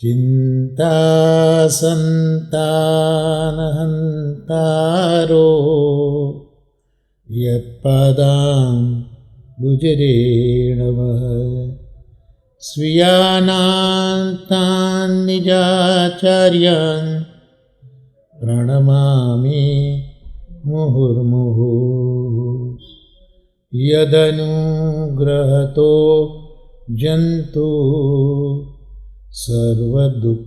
चिन्तासन्तानहन्तारो यत्पादां भुजरेणवः स्वीयानान्तान् निजाचार्यान् प्रणमामि मुहुर्मुहुः यदनुग्रहतो जन्तु सर्वदुःखातिगो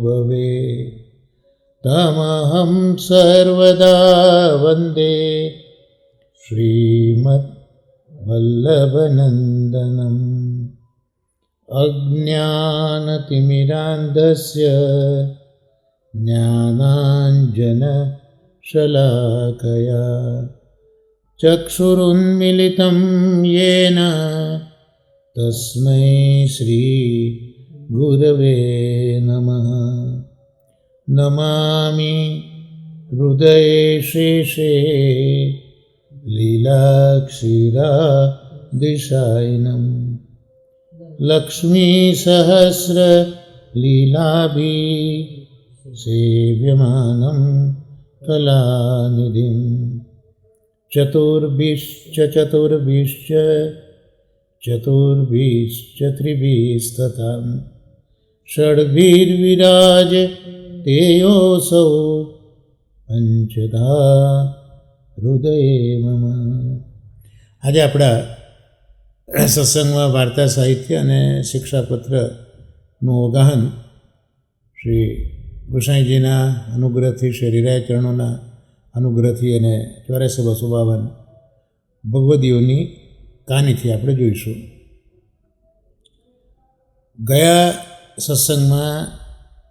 भवे तमहं सर्वदा वन्दे श्रीमद्वल्लभनन्दनम् अज्ञानतिमिरान्धस्य ज्ञानाञ्जनशलाकया चक्षुरुन्मिलितं येन तस्मै श्रीगुरवे नमः। नमामि हृदये शेषे लीलाक्षीरादिशायिनं लक्ष्मीसहस्रलीलाभिः सेव्यमानं कलानिधिं चतुर्भिश्च त्रिभिस्तथा षड्भिर्विराजतेयोऽसौ પંચધા હૃદયે મમ. આજે આપણા સત્સંગમાં વાર્તા સાહિત્ય અને શિક્ષાપત્રનું અવગાહન શ્રી ગોસાઈજીના અનુગ્રહથી, શ્રી હરિરાય ચરણોના અનુગ્રહથી અને 8452 ભગવદીઓની કહાનીથી આપણે જોઈશું. ગયા સત્સંગમાં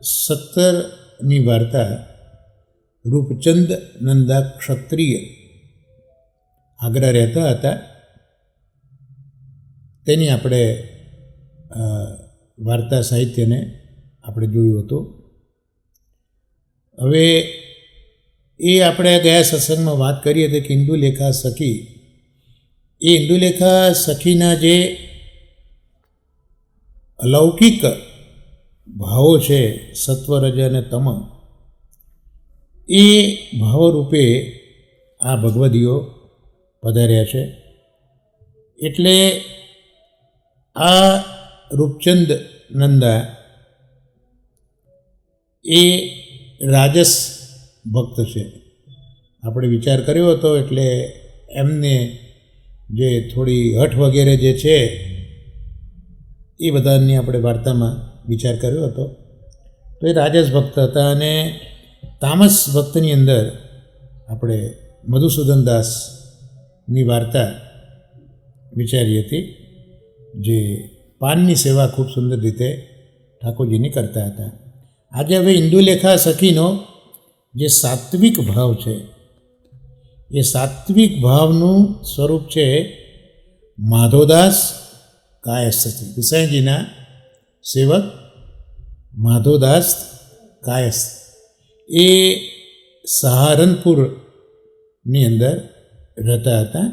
17મી વાર્તા રૂપચંદ નંદા ક્ષત્રિય આગ્રા રહેતા હતા તેની આપણે વાર્તા સાહિત્યને આપણે જોયું હતું. હવે એ આપણે ગયા સત્સંગમાં વાત કરી હતી કે ઇન્દુલેખા સખી, એ ઇન્દુલેખા સખીના જે અલૌકિક ભાવો છે સત્વ, રજ અને તમ, એ ભાવરૂપે આ ભગવદીઓ પધાર્યા છે. એટલે આ રૂપચંદ નંદા એ રાજસ ભક્ત છે. આપણે વિચાર કર્યો હતો, એટલે એમને જે થોડી હઠ વગેરે જે છે એ બધાની આપણે વાર્તામાં વિચાર કર્યો હતો. તો એ રાજસ ભક્ત હતા. અને તામસ ભક્તની અંદર આપણે મધુસૂદન દાસની વાર્તા વિચારી હતી, જે પાનની સેવા ખૂબ સુંદર રીતે ઠાકોરજીની કરતા હતા. આજે હવે ઇન્દુલેખા સખીનો જે સાત્વિક ભાવ છે, એ સાત્વિક ભાવનું સ્વરૂપ છે માધવદાસ કાયસ્થ. ગુસાઈજીના સેવક માધવદાસ કાયસ્થ એ સહારનપુરની અંદર રહેતા હતા.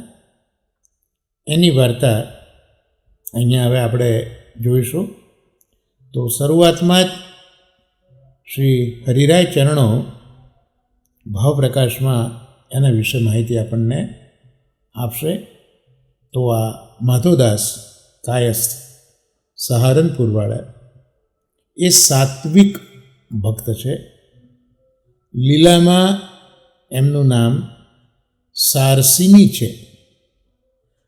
એની વાર્તા અહીંયા હવે આપણે જોઈશું. તો શરૂઆતમાં જ શ્રી હરિરાય ચરણો ભાવપ્રકાશમાં એના વિશે માહિતી આપણને આપશે. તો આ માધવદાસ કાયસ્થ સહારનપુરવાળા એ સાત્વિક ભક્ત છે. લીલામાં એમનું નામ સારસિની છે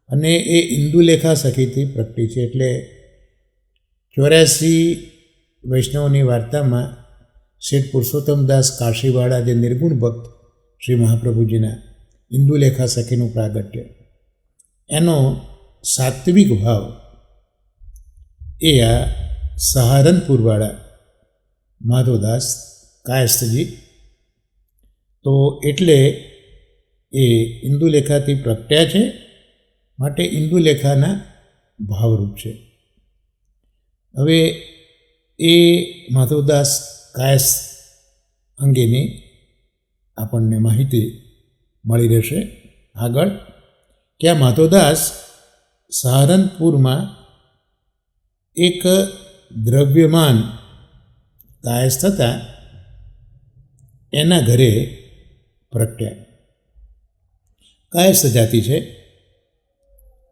અને એ ઇન્દુલેખા સખીથી પ્રગટી છે. એટલે 84 વૈષ્ણવની વાર્તામાં શેઠ પુરુષોત્તમદાસ કાશીવાળા, જે નિર્ગુણ ભક્ત શ્રી મહાપ્રભુજીના, ઇન્દુલેખા સખીનું પ્રાગટ્ય, એનો સાત્વિક ભાવ એ આ સહારનપુરવાળા માધવદાસ કાયસ્થજી. તો એટલે એ ઇન્દુલેખાથી પ્રગટ્યા છે, માટે ઇન્દુલેખાના ભાવરૂપ છે. હવે એ માધવદાસ કાયસ્થ અંગેની આપણને માહિતી મળી રહેશે આગળ, કે આ માધવદાસ સહારનપુરમાં એક દ્રવ્યમાન કાયસ્થ હતા એના ઘરે પ્રગટ્યા. કાયસ્થ જાતિ છે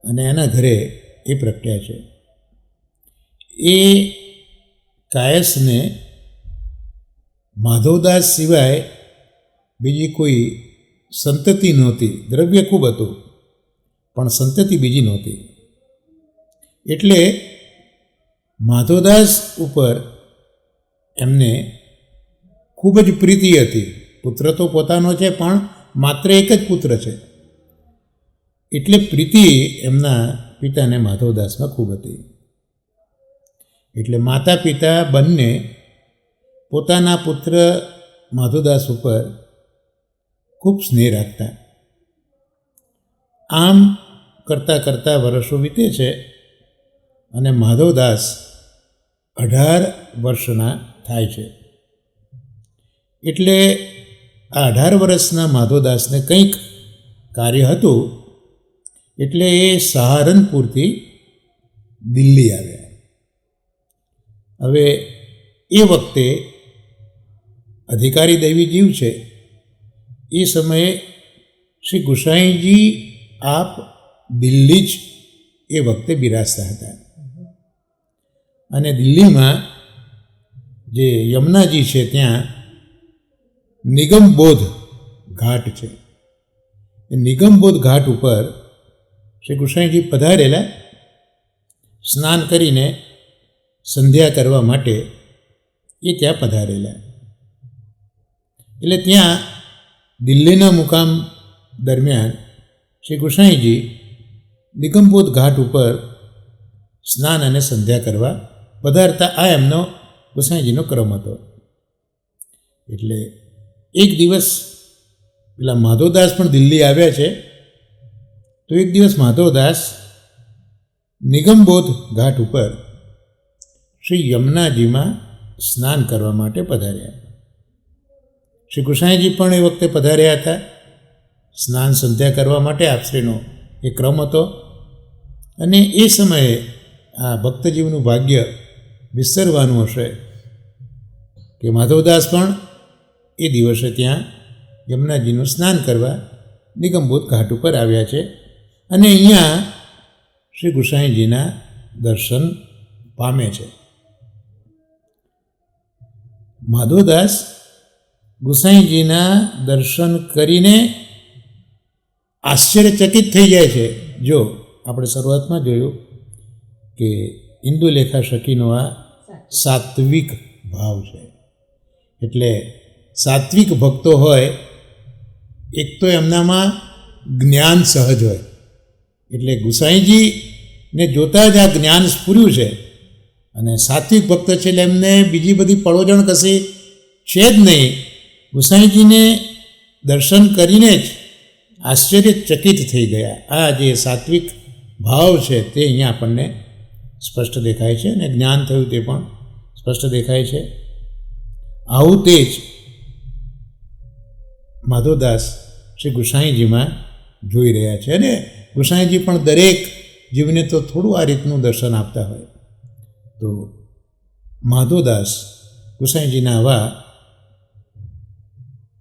અને એના ઘરે એ પ્રગટ્યા છે. એ કાયસ્થને માધવદાસ સિવાય બીજી કોઈ સંતતિ નહોતી. દ્રવ્ય ખૂબ હતું પણ સંતતિ બીજી નહોતી. એટલે માધવદાસ ઉપર એમને ખૂબ જ પ્રીતિ હતી. પુત્ર તો પોતાનો છે પણ માત્ર એક જ પુત્ર છે, એટલે પ્રીતિ એમના પિતાને માધવદાસમાં ખૂબ હતી. એટલે માતા પિતા બંને પોતાના પુત્ર માધવદાસ ઉપર ખૂબ સ્નેહ રાખતા. આમ કરતાં કરતાં વર્ષો વીતે છે અને માધવદાસ 18 વર્ષના થાય છે. એટલે આ 18 વર્ષના માધવદાસને કંઈક કાર્ય હતું એટલે એ સહારનપુરથી દિલ્હી આવ્યા. હવે એ વખતે અધિકારી દૈવી જીવ છે. એ સમયે શ્રી ગુસાઈજી આપ દિલ્હી જ એ વખતે બિરાજતા હતા. અને દિલ્હીમાં જે યમુનાજી છે ત્યાં નિગમબોધ ઘાટ છે. એ નિગમબોધ ઘાટ ઉપર શ્રી ગુસાઈજી પધારેલા. સ્નાન કરીને સંધ્યા કરવા માટે એ ત્યાં પધારેલા. એટલે ત્યાં દિલ્હીના મુકામ દરમિયાન શ્રી ગુસાઈજી નિગમબોધ ઘાટ ઉપર સ્નાન અને સંધ્યા કરવા પધારતા. આ એમનો ગુસાઈજીનો ક્રમ હતો. એટલે એક દિવસ પેલા માધવદાસ પણ દિલ્હી આવ્યા છે, તો એક દિવસ માધવદાસ નિગમબોધ ઘાટ ઉપર શ્રી યમુનાજીમાં સ્નાન કરવા માટે પધાર્યા. શ્રી ગુસાઈજી પણ એ વખતે પધાર્યા હતા. સ્નાન સંધ્યા કરવા માટે આપશ્રીનો એ ક્રમ હતો. અને એ સમયે આ ભક્તજીવનું ભાગ્ય વિસ્તરવાનું હશે કે માધવદાસ પણ એ દિવસે ત્યાં યમુનાજીનું સ્નાન કરવા નિગમબોધ ઘાટ ઉપર આવ્યા છે. અને અહીંયા શ્રી ગુસાઈજીના દર્શન પામે છે. માધવદાસ ગુસાઈજીના દર્શન કરીને આશ્ચર્યચકિત થઈ જાય છે. જો આપણે શરૂઆતમાં જોયું કે ઇન્દુલેખા સખીનો આ સાત્વિક ભાવ છે. એટલે સાત્વિક ભક્તો હોય એક તો એમનામાં જ્ઞાન સહજ હોય. એટલે ગુસાઈજીને જોતાં જ આ જ્ઞાન સ્ફુર્યું છે. અને સાત્વિક ભક્તો છે એટલે એમને બીજી બધી પળોજણ કશી છે જ નહીં. ગુસાઈજીને દર્શન કરીને જ આશ્ચર્યચકિત થઈ ગયા. આ જે સાત્વિક ભાવ છે તે અહીંયા આપણને સ્પષ્ટ દેખાય છે અને જ્ઞાન થયું તે પણ સ્પષ્ટ દેખાય છે. આવું તે જ માધવદાસ શ્રી ગુસાઈજીમાં જોઈ રહ્યા છે. અને ગુસાઈજી પણ દરેક જીવને તો થોડું આ રીતનું દર્શન આપતા હોય. તો માધવદાસ ગુસાઈજીના આવા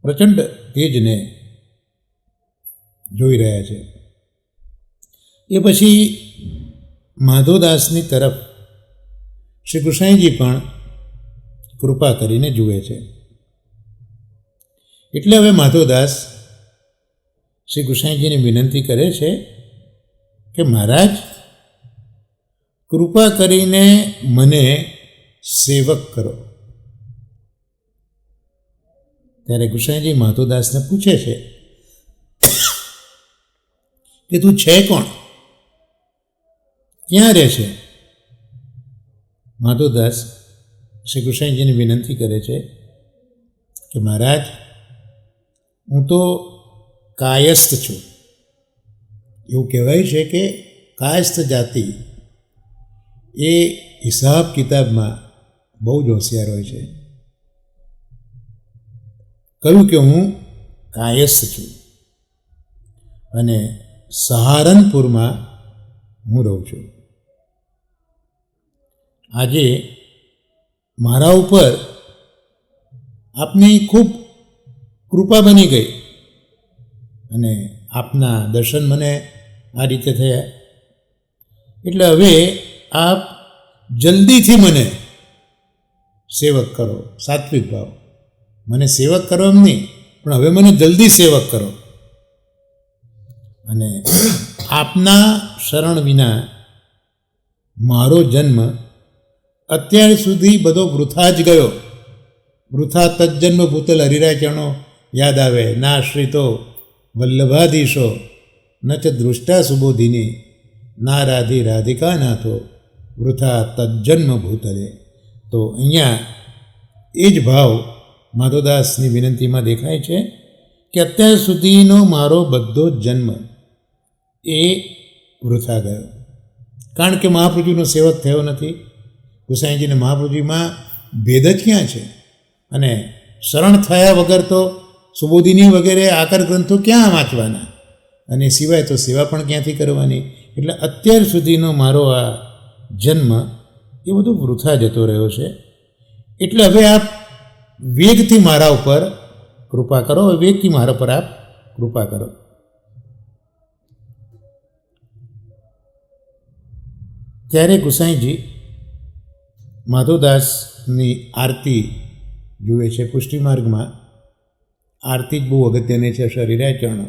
પ્રચંડ તેજને જોઈ રહ્યા છે. એ પછી માધવદાસની તરફ શ્રી ગુસાઈજી પણ કૃપા કરીને જુએ છે. એટલે હવે માધવદાસ શ્રી ગુસાઈજીને વિનંતી કરે છે કે મહારાજ કૃપા કરીને મને સેવક કરો. ત્યારે ગુસાઈજી માધવદાસને પૂછે છે કે તું છે કોણ, ક્યાં રહે છે? માધવદાસ શ્રી ગુસાઈજીને વિનંતી કરે છે કે મહારાજ હું તો કાયસ્થ છું. એવું કહેવાય છે કે કાયસ્થ જાતિ એ હિસાબ કિતાબમાં બહુ જ હોશિયાર હોય છે. કહ્યું કે હું કાયસ્થ છું અને સહારનપુરમાં હું રહું છું. આજે મારા ઉપર આપની ખૂબ કૃપા બની ગઈ અને આપના દર્શન મને આ રીતે થયા, એટલે હવે આપ જલ્દીથી મને સેવક કરો. સાત્વિક ભાવ, મને સેવક કરો એમ નહીં, પણ હવે મને જલ્દી સેવક કરો. અને આપના શરણ વિના મારો જન્મ અત્યાર સુધી બધો વૃથા જ ગયો. વૃથા તજન્મ ભૂતલ હરિરાય ચરણો યાદ આવે. ના આશ્રિતો વલ્લભાધીશો ન ચ દૃષ્ટા સુબોધિની, ના રાધી રાધિકા નાથો વૃથા તજન્મ ભૂતલે. તો અહીંયા એ જ ભાવ માધવદાસની વિનંતીમાં દેખાય છે કે અત્યાર સુધીનો મારો બધો જન્મ એ વૃથા ગયો, કારણ કે મહાપ્રભુજીનો સેવક થયો નથી. ગુસાઈજીને મહાપ્રભુજીમાં ભેદ જ ક્યાં છે? અને શરણ થયા વગર તો સુબોધિની વગેરે આકર ગ્રંથો ક્યાં વાંચવાના, અને સિવાય તો સેવા પણ ક્યાંથી કરવાની? એટલે અત્યાર સુધીનો મારો આ જન્મ એ બધો વૃથા જતો રહ્યો છે. એટલે હવે આપ વેગથી મારા ઉપર કૃપા કરો, વેગથી મારા પર આપ કૃપા કરો. ત્યારે ગુસાઈજી માધવદાસની આરતી જુએ છે. પુષ્ટિ માર્ગમાં આરતી જ બહુ અગત્યની છે. હરિરાય ચરણો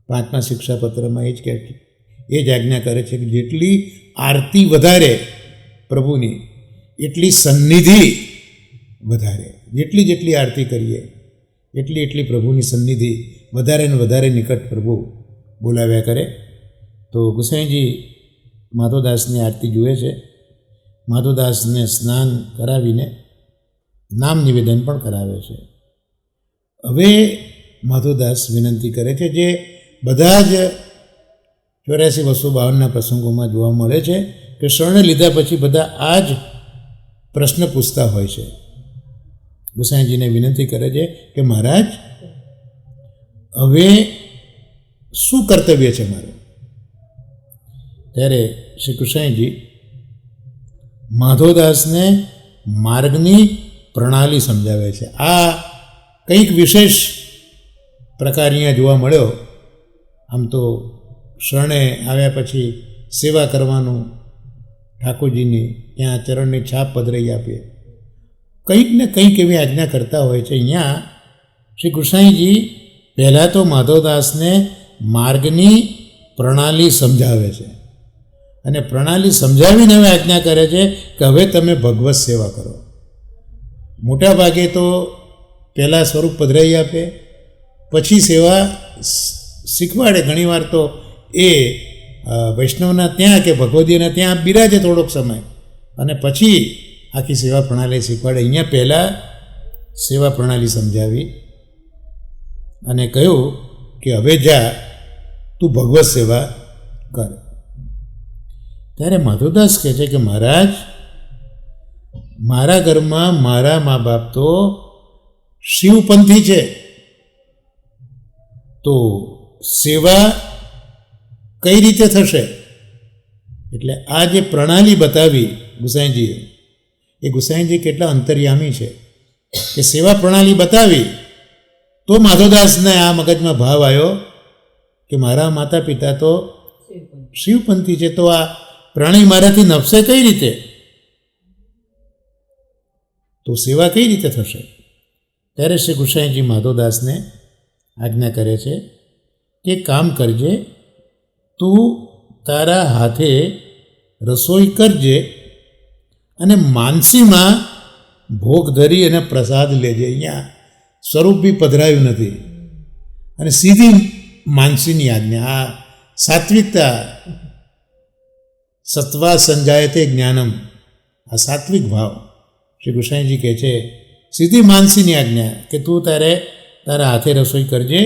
5મા શિક્ષાપત્રમાં એ જ કહે છે, એ જ આજ્ઞા કરે છે કે જેટલી આરતી વધારે પ્રભુની એટલી સન્નિધિ વધારે. જેટલી આરતી કરીએ એટલી પ્રભુની સન્નિધિ વધારે ને વધારે નિકટ પ્રભુ બોલાવ્યા કરે. તો ગુસાઈજી માધવદાસની આરતી જુએ છે. માધવદાસને સ્નાન કરાવીને નામ નિવેદન પણ કરાવે છે. હવે માધવદાસ વિનંતી કરે છે, જે બધા જ 84-252 પ્રસંગોમાં જોવા મળે છે કે શરણ લીધા પછી બધા આ જ પ્રશ્ન પૂછતા હોય છે. ગુસાઈજીને વિનંતી કરે છે કે મહારાજ હવે શું કર્તવ્ય છે મારું? ત્યારે શ્રી કૃષ્ણજી માધવદાસને માર્ગની પ્રણાલી સમજાવે છે. આ કંઈક વિશેષ પ્રકાર અહીંયા જોવા મળ્યો. આમ તો શરણે આવ્યા પછી સેવા કરવાનું, ઠાકોરજીની ત્યાં ચરણની છાપ પધરાઈ આપીએ, કંઈક ને કંઈક એવી આજ્ઞા કરતા હોય છે. અહીંયા શ્રી કૃષ્ણજી પહેલાં તો માધવદાસને માર્ગની પ્રણાલી સમજાવે છે, અને પ્રણાલી સમજાવીને હવે આજ્ઞા કરે છે કે હવે તમે ભગવત સેવા કરો. મોટા ભાગે તો પહેલાં સ્વરૂપ પધરાઈ આપે, પછી સેવા શીખવાડે. ઘણીવાર તો એ વૈષ્ણવના ત્યાં કે ભગવદીના ત્યાં બિરાજે થોડોક સમય, અને પછી આખી સેવા પ્રણાલી શીખવાડે. અહીંયા પહેલાં સેવા પ્રણાલી સમજાવી અને કહ્યું કે હવે જા તું ભગવત સેવા કર. ત્યારે માધવદાસ કહે છે કે મહારાજ, મારા ઘરમાં મારા મા બાપ તો શિવપંથી છે, તો સેવા કઈ રીતે થશે? એટલે આ જે પ્રણાલી બતાવી ગુસાઈજીએ, એ ગુસાઈજી કેટલા અંતર્યામી છે કે સેવા પ્રણાલી બતાવી તો માધવદાસને આ મગજમાં ભાવ આવ્યો કે મારા માતા પિતા તો શિવપંથી છે, તો આ પ્રાણી મારાથી નપશે કઈ રીતે? તો સેવા કઈ રીતે થશે? ત્યારે શ્રી ગુસાઈજી માધવદાસને આજ્ઞા કરે છે કે કામ કરજે, તું તારા હાથે રસોઈ કરજે અને માનસીમાં ભોગ ધરી અને પ્રસાદ લેજે. અહીંયા સ્વરૂપ બી પધરાયું નથી, અને સીધી માનસીની આજ્ઞા. આ સાત્વિકતા, સત્વા સંજાયતે જ્ઞાનમ, આ સાત્વિક ભાવ. શ્રી ગુસાઈજી કહે છે સીધી માનસીની આજ્ઞા કે તું તારા હાથે રસોઈ કરજે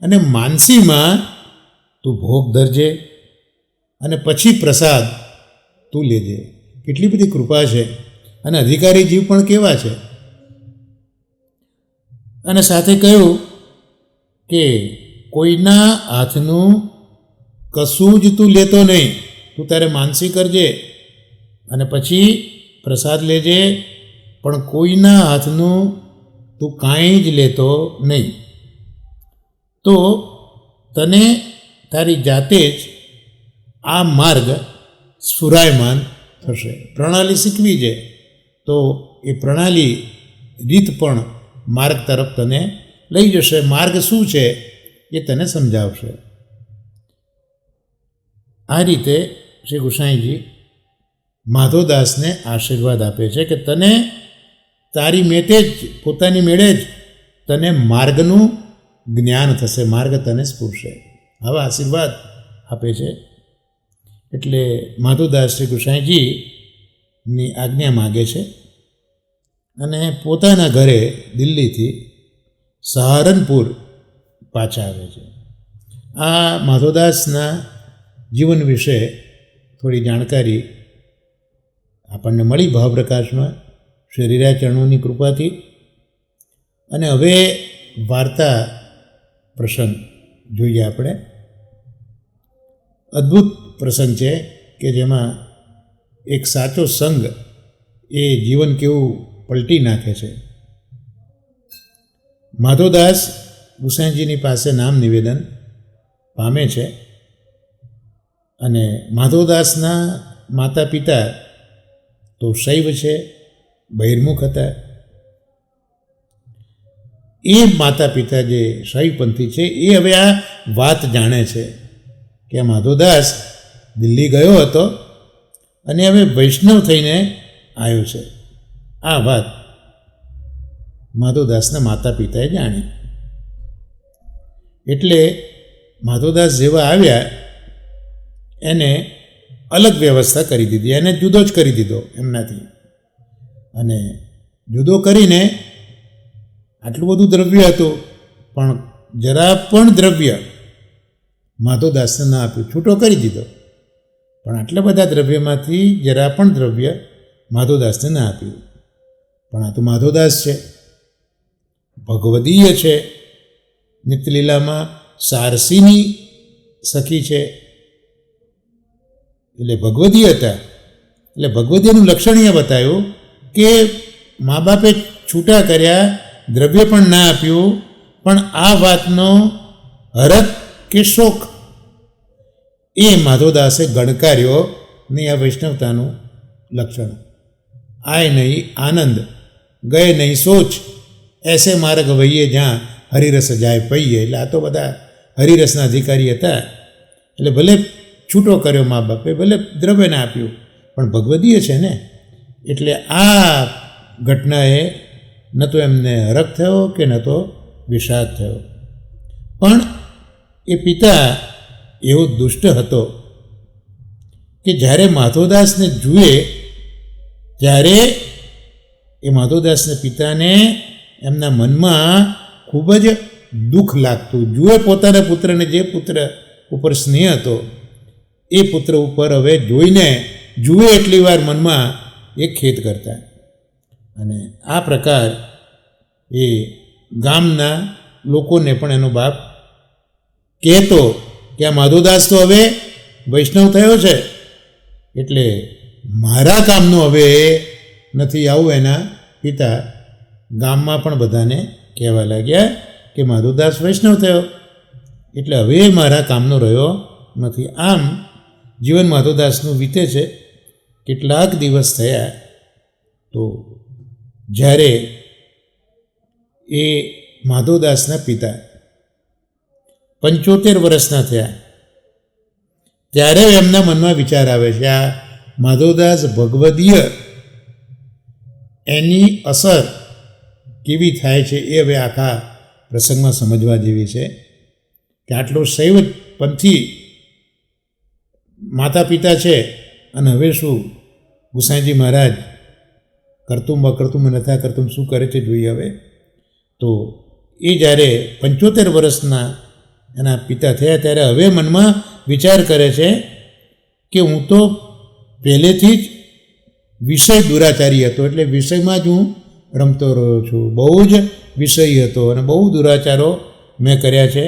અને માનસીમાં તું ભોગ ધરજે અને પછી પ્રસાદ તું લેજે. કેટલી બધી કૃપા છે, અને અધિકારી જીવ પણ કેવા છે. અને સાથે કહ્યું કે કોઈના હાથનું કશું જ તું લેતો નહીં, તું તારે માનસી કરજે અને પછી પ્રસાદ લેજે, પણ કોઈના હાથનું તું કાંઈ જ લેતો નહીં, તો તને તારી જાતે જ આ માર્ગ સ્ફુરાયમાન થશે. પ્રણાલી શીખવી છે તો એ પ્રણાલી રીત પણ માર્ગ તરફ તને લઈ જશે. માર્ગ શું છે એ તને સમજાવશે. આ રીતે શ્રી ગુસાઈજી માધવદાસને આશીર્વાદ આપે છે કે તને તારી મેતે જ, પોતાની મેળે જ તને માર્ગનું જ્ઞાન થશે, માર્ગ તને સ્ફુરશે. આવા આશીર્વાદ આપે છે. એટલે માધવદાસ શ્રી ગુસાઈજીની આજ્ઞા માગે છે અને પોતાના ઘરે દિલ્હીથી સહારનપુર પાછા આવે છે. આ માધવદાસના જીવન વિશે થોડી જાણકારી આપણને મળી ભાવપ્રકાશમાં શ્રી હરિરાયચરણોની કૃપાથી. અને હવે વાર્તા પ્રસંગ જોઈએ આપણે. અદ્ભુત પ્રસંગ છે કે જેમાં એક સાચો સંગ એ જીવન કેવું પલટી નાખે છે. માધવદાસ ગુસાઈજીની પાસે નામ નિવેદન પામે છે અને માધવદાસના માતા પિતા તો શૈવ છે, બહિર્મુખ હતા. એ માતા પિતા જે શૈવપંથી છે એ હવે આ વાત જાણે છે કે માધવદાસ દિલ્હી ગયો હતો અને હવે વૈષ્ણવ થઈને આવ્યો છે. આ વાત માધવદાસના માતા પિતાએ જાણી. એટલે માધવદાસ જેવા આવ્યા એને અલગ વ્યવસ્થા કરી દીધી, એને જુદો જ કરી દીધો એમનાથી. અને જુદો કરીને આટલું બધું દ્રવ્ય હતું પણ જરા પણ દ્રવ્ય માધવદાસને ના આપ્યું, છૂટો કરી દીધો. પણ આટલા બધા દ્રવ્યમાંથી જરા પણ દ્રવ્ય માધવદાસને ના આપ્યું. પણ આ તો માધવદાસ છે, ભગવદીય છે, નિત્યલીલામાં સારસીની સખી છે, એટલે ભગવદીય હતા. એટલે ભગવદીયનું લક્ષણ એ બતાવ્યું કે મા બાપે છૂટા કર્યા, દ્રવ્ય પણ ના આપ્યું, પણ આ વાતનો હરખ કે શોખ એ માધવદાસે ગણકાર્યો નહીં. આ વૈષ્ણવતાનું લક્ષણ. આય નહીં આનંદ, ગયે નહીં સોચ, એસે માર્ગ વહીએ જ્યાં હરિરસ જાય પહીએ. એટલે આ તો બધા હરિરસના અધિકારી હતા. એટલે ભલે છૂટો કર્યો મા બાપે, ભલે દ્રવ્ય ના આપ્યું, પણ ભગવદીય છે ને. એટલે આ ઘટનાએ ન તો એમને હરખ થયો કે ન તો વિષાદ થયો. પણ એ પિતા એવો દુષ્ટ હતો કે જ્યારે માધવદાસને જુએ ત્યારે એ માધવદાસના પિતાને એમના મનમાં ખૂબ જ દુઃખ લાગતું. જુએ પોતાના પુત્રને, જે પુત્ર ઉપર સ્નેહ હતો એ પુત્ર ઉપર હવે જોઈને જુએ એટલી વાર મનમાં એ ખેદ કરતા. અને આ પ્રકાર એ ગામના લોકોને પણ એનો બાપ કહેતો કે આ માધવદાસ તો હવે વૈષ્ણવ થયો છે, એટલે મારા કામનું હવે નથી. આવું એના પિતા ગામમાં પણ બધાને કહેવા લાગ્યા કે માધવદાસ વૈષ્ણવ થયો એટલે હવે મારા કામનો રહ્યો નથી. આમ જીવન માધવદાસનું વીતે છે. કેટલાક દિવસ થયા તો જ્યારે એ માધવદાસના પિતા 75 વર્ષના થયા ત્યારે એમના મનમાં વિચાર આવે છે આ માધવદાસ ભગવદીય એની અસર કેવી થાય છે એ હવે આખા પ્રસંગમાં સમજવા જેવી છે કે આટલો શૈવ પંથી માતા પિતા છે અને હવે શું ગુસાઈજી મહારાજ કરતું બકરતું નથા કરતું શું કરે છે જોઈએ હવે. તો એ જ્યારે 75 વર્ષના એના પિતા થયા ત્યારે હવે મનમાં વિચાર કરે છે કે હું તો પહેલેથી જ વિષય દુરાચારી હતો, એટલે વિષયમાં જ હું રમતો રહ્યો છું. બહુ જ વિષય હતો અને બહુ દુરાચારો મેં કર્યા છે.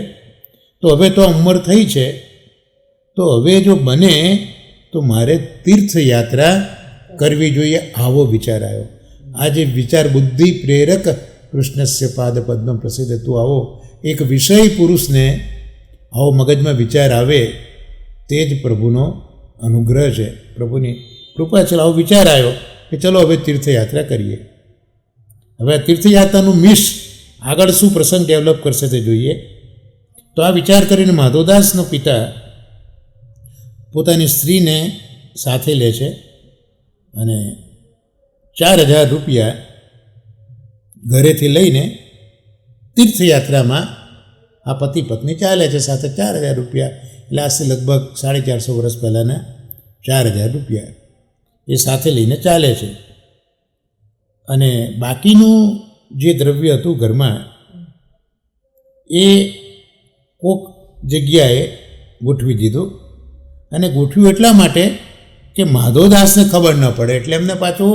તો હવે તો ઉંમર થઈ છે, તો હવે જો બને તો મારે તીર્થયાત્રા કરવી જોઈએ, આવો વિચાર આવ્યો. આ જે વિચાર બુદ્ધિ પ્રેરક કૃષ્ણસ્ય પાદ પદ્મ પ્રસિદ્ધ તું આવો એક વિષય પુરુષને આવો મગજમાં વિચાર આવે તે જ પ્રભુનો અનુગ્રહ છે, પ્રભુની કૃપા છે. આવો વિચાર આવ્યો કે ચલો હવે તીર્થયાત્રા કરીએ. હવે આ તીર્થયાત્રાનું મિસ આગળ શું પ્રસંગ ડેવલપ કરશે તે જોઈએ. તો આ વિચાર કરીને માધવદાસનો પિતા પોતાની સ્ત્રીને સાથે લે છે અને 4,000 રૂપિયા ઘરેથી લઈને તીર્થયાત્રામાં આ પતિ પત્ની ચાલે છે. સાથે 4,000 રૂપિયા એટલે આજથી લગભગ 450 વર્ષ પહેલાંના 4,000 રૂપિયા એ સાથે લઈને ચાલે છે. અને બાકીનું જે દ્રવ્ય હતું ઘરમાં એ કોક જગ્યાએ ગોઠવી દીધું. અને ગોઠવ્યું એટલા માટે કે માધવદાસને ખબર ન પડે. એટલે એમને પાછું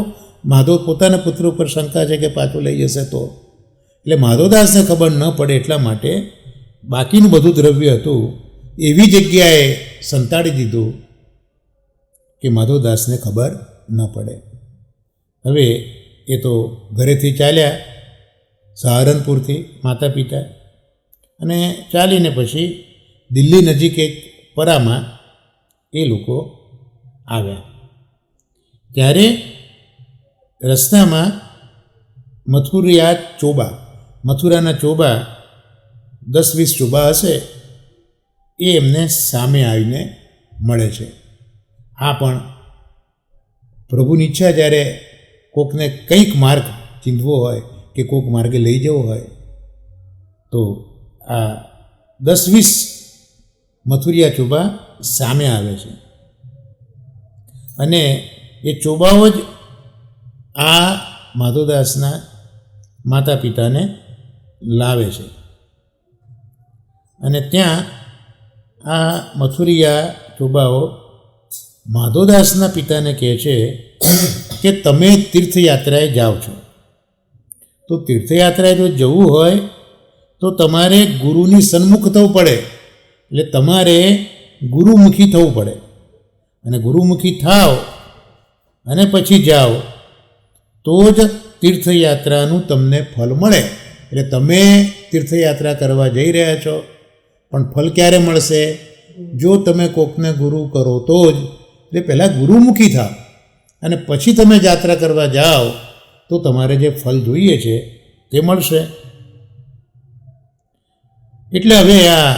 માધવ પોતાના પુત્ર ઉપર શંકા છે કે પાછું લઈ જશે તો, એટલે માધવદાસને ખબર ન પડે એટલા માટે બાકીનું બધું દ્રવ્ય હતું એવી જગ્યાએ સંતાડી દીધું કે માધવદાસને ખબર ન પડે. હવે એ તો ઘરેથી ચાલ્યા સહારનપુરથી માતા પિતા, અને ચાલીને પછી દિલ્હી નજીક એક પરામાં એ લોકો આવ્યા. ત્યારે રસ્તામાં મથુરાના ચોબા 10-20 ચોબા હશે એ એમને સામે આવીને મળે છે. આ પણ પ્રભુની ઈચ્છા, જ્યારે કોકને કંઈક માર્ગ ચીંધવો હોય કે કોક માર્ગે લઈ જવો હોય તો આ 10-20 મથુરિયા ચોબા સામે આવે છે. અને એ ચોબાઓ જ આ માધવદાસના માતા પિતાને લાવે છે. અને ત્યાં આ મથુરિયા ચોબાઓ માધવદાસના પિતાને કહે છે કે તમે તીર્થયાત્રાએ જાઓ છો, તો તીર્થયાત્રાએ જો જવું હોય તો તમારે ગુરુની સન્મુખ થવું પડે. એટલે તમારે ગુરુમુખી થવું પડે, અને ગુરુમુખી થાવ અને પછી જાઓ તો જ તીર્થયાત્રાનું તમને ફલ મળે. એટલે તમે તીર્થયાત્રા કરવા જઈ રહ્યા છો, પણ ફલ ક્યારે મળશે? જો તમે કોકને ગુરુ કરો તો જ. એટલે પહેલાં ગુરુમુખી થાવ અને પછી તમે યાત્રા કરવા જાઓ તો તમારે જે ફલ જોઈએ છે તે મળશે. એટલે હવે આ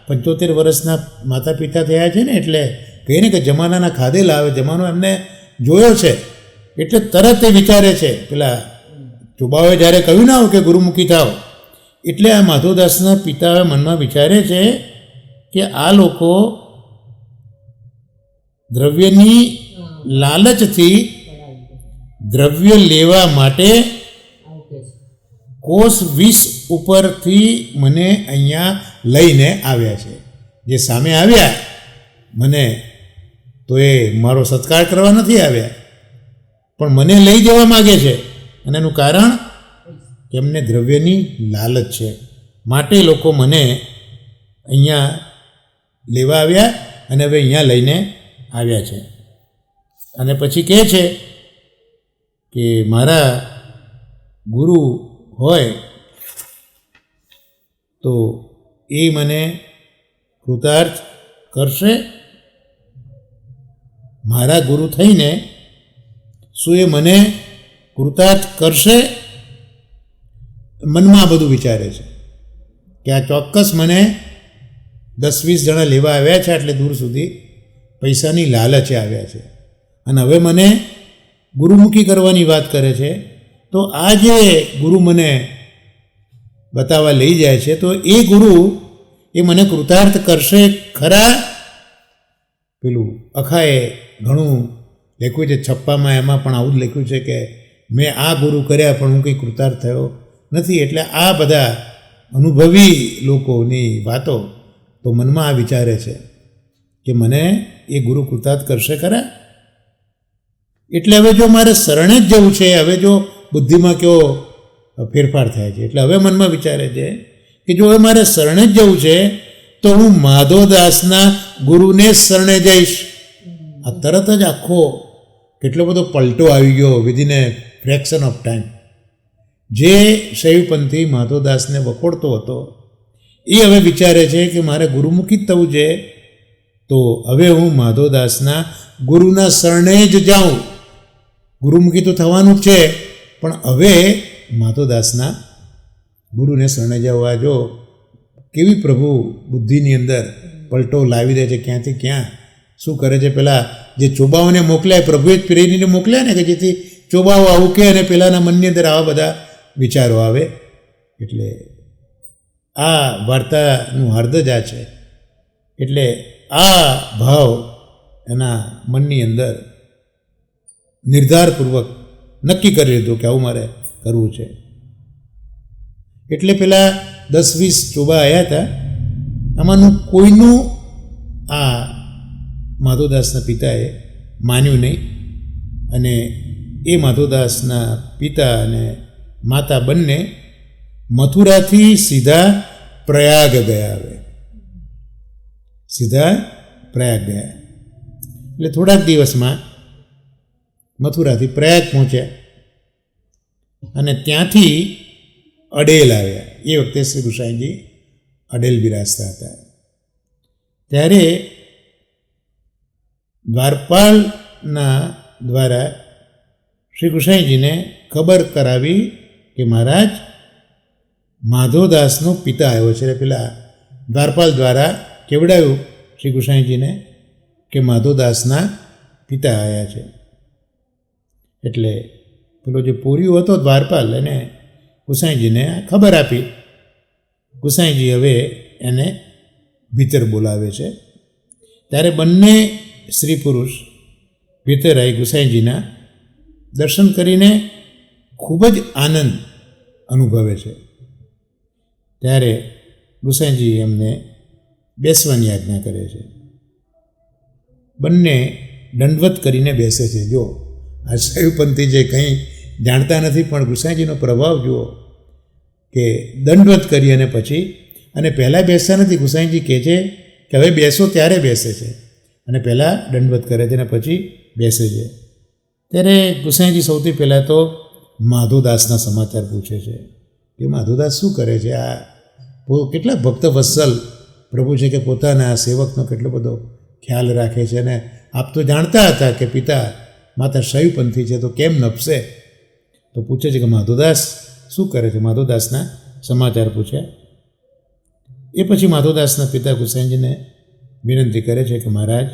75 વર્ષના માતા પિતા થયા છે ને, એટલે કહે ને કે જમાનાના ખાધેલા આવે, જમાનો એમને જોયો છે એટલે તરત એ વિચારે છે. પેલા ચોબાઓએ જ્યારે કહ્યું ના હોય કે ગુરુમુખી થાવ, એટલે આ માધવદાસના પિતા મનમાં વિચારે છે કે આ લોકો દ્રવ્યની લાલચથી દ્રવ્ય લેવા માટે કોષ 20 ઉપરથી મને અહીંયા લઈને આવ્યા છે. જે સામે આવ્યા મને તો એ મારો સત્કાર કરવા નથી આવ્યા, પણ મને લઈ જવા માગે છે. અને એનું કારણ કે એમને દ્રવ્યની લાલચ છે, માટે લોકો મને અહીંયા લેવા આવ્યા અને હવે અહીંયા લઈને આવ્યા છે. અને પછી કહે છે કે મારા ગુરુ હોય તો એ મને કૃતાર્થ કરશે. મારા ગુરુ થઈને શું એ મને કૃતાર્થ કરશે? મનમાં બધું વિચારે છે કે આ ચોક્કસ મને 10-20 જણા લેવા આવ્યા છે, એટલે દૂર સુધી પૈસાની લાલચે આવ્યા છે, અને હવે મને ગુરુમુખી કરવાની વાત કરે છે. તો આ જે ગુરુ મને બતાવવા લઈ જાય છે, તો એ ગુરુ એ મને કૃતાર્થ કરશે ખરા? પેલું અખાએ ઘણું લખ્યું છે છપ્પામાં, એમાં પણ આવું જ લખ્યું છે કે મેં આ ગુરુ કર્યા પણ હું કંઈ કૃતાર્થ થયો નથી. એટલે આ બધા અનુભવી લોકોની વાતો તો મનમાં આ વિચારે છે કે મને એ ગુરુ કૃતાર્થ કરશે ખરા? એટલે હવે જો મારે શરણે જ જવું છે, હવે જો બુદ્ધિમાં કેવો ફેરફાર થાય છે, એટલે હવે મનમાં વિચારે છે કે જો હવે મારે શરણે જ જવું છે તો હું માધવદાસના ગુરુને જ શરણે જઈશ. આ તરત જ આખો કેટલો બધો પલટો આવી ગયો within A fraction of time. જે શૈવપંથી માધવદાસને વખોડતો હતો એ હવે વિચારે છે કે મારે ગુરુમુખી જ થવું છે, તો હવે હું માધવદાસના ગુરુના શરણે જ જાઉં. ગુરુમુખી તો થવાનું જ છે, પણ હવે માધવદાસના ગુરુને શરણે જવા. જો કેવી પ્રભુ બુદ્ધિની અંદર પલટો લાવી દે છે, ક્યાંથી ક્યાં શું કરે છે. પેલા જે ચોબાઓને મોકલ્યા પ્રભુએ જ પ્રેરીને મોકલ્યા ને, કે જેથી ચોબાઓ આવું કે અને પેલાના મનની અંદર આવા બધા વિચારો આવે. એટલે આ વાર્તાનું હાર્દ જ આ છે. એટલે આ ભાવ એના મનની અંદર નિર્ધારપૂર્વક નક્કી કરી લીધું કે આવું મારે કરવું છે. એટલે પેલા 10-20 ચોબા આવ્યા હતા, આમાંનું કોઈનું આ માધવદાસના પિતાએ માન્યું નહીં. અને એ માધવદાસના પિતા અને માતા બંને મથુરાથી સીધા પ્રયાગ ગયા. હવે સીધા પ્રયાગ ગયા એટલે થોડાક દિવસમાં મથુરાથી પ્રયાગ પહોંચ્યા અને ત્યાંથી અડેલ આવ્યા. એ વખતે શ્રી ગુસાઈજી અડેલ બિરાજતા હતા. ત્યારે દ્વારપાલના દ્વારા શ્રી ગુસાઈજીને ખબર કરાવી કે મહારાજ માધવદાસનો પિતા આવ્યો છે. પેલા દ્વારપાલ દ્વારા કેવડાવ્યું શ્રી ગુસાઈજીને કે માધવદાસના પિતા આવ્યા છે. એટલે પેલો જે પોરિયો હતો દ્વારપાલ એને ગુસાઈજીને ખબર આપી. ગુસાઈજી હવે એને ભીતર બોલાવે છે. ત્યારે બંને સ્ત્રી પુરુષ ભીતર આવી ગુસાઈજીના દર્શન કરીને ખૂબ જ આનંદ અનુભવે છે. ત્યારે ગુસાઈજી એમને બેસવાની આજ્ઞા કરે છે. બંને દંડવત કરીને બેસે છે. જો આ શૈવપંથી જે કંઈ જાણતા નથી, પણ ગુસાઈજીનો પ્રભાવ જુઓ કે દંડવત કરી અને પછી અને પહેલાં બેસતા નથી. ગુસાઈજી કહે છે કે હવે બેસો, ત્યારે બેસે છે અને પહેલાં દંડવત કરે છે અને પછી બેસે છે. ત્યારે ગુસાઈજી સૌથી પહેલાં તો માધવદાસના સમાચાર પૂછે છે કે માધવદાસ શું કરે છે, આ કેટલા ભક્ત વત્સલ પ્રભુ છે કે પોતાના સેવકનો કેટલો બધો ખ્યાલ રાખે છે. અને આપ તો જાણતા હતા કે પિતા માતા શૈવપંથી છે, તો કેમ નપશે? તો પૂછે છે કે માધવદાસ શું કરે છે. માધવદાસના સમાચાર પૂછ્યા. એ પછી માધવદાસના પિતા ગુસાઈજીને વિનંતી કરે છે કે મહારાજ,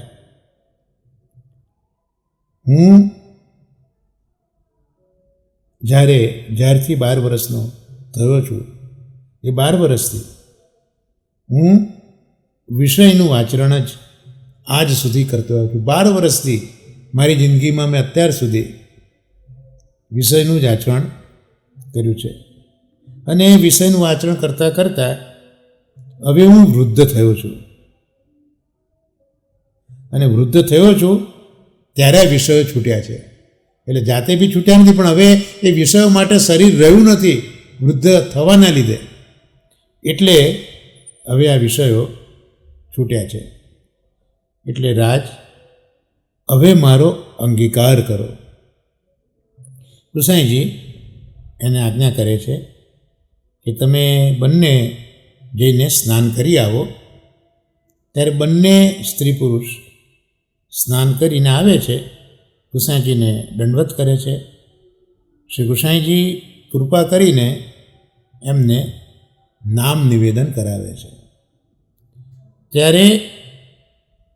હું જ્યારથી 12 વર્ષનો થયો છું, એ 12 વર્ષથી હું વિષયનું આચરણ જ આજ સુધી કરતો આવ્યો છું. 12 વર્ષથી મારી જિંદગીમાં મેં અત્યાર સુધી વિષયનું જ આચરણ કર્યું છે. અને એ વિષયનું આચરણ કરતાં કરતાં હવે હું વૃદ્ધ થયો છું. અને વૃદ્ધ થયો છું ત્યારે આ વિષયો છૂટ્યા છે. એટલે જાતે બી છૂટ્યા નથી, પણ હવે એ વિષયો માટે શરીર રહ્યું નથી વૃદ્ધ થવાના લીધે. એટલે હવે આ વિષયો છૂટ્યા છે. એટલે રાજ, હવે મારો અંગીકાર કરો. ગુસાઈજી એને આજ્ઞા કરે છે કે તમે બંને જઈને સ્નાન કરી આવો. ત્યારે બંને સ્ત્રી પુરુષ સ્નાન કરીને આવે છે. ગુસાઈજીને દંડવત કરે છે. શ્રી ગુસાઈજી કૃપા કરીને એમને નામ નિવેદન કરાવે છે. ત્યારે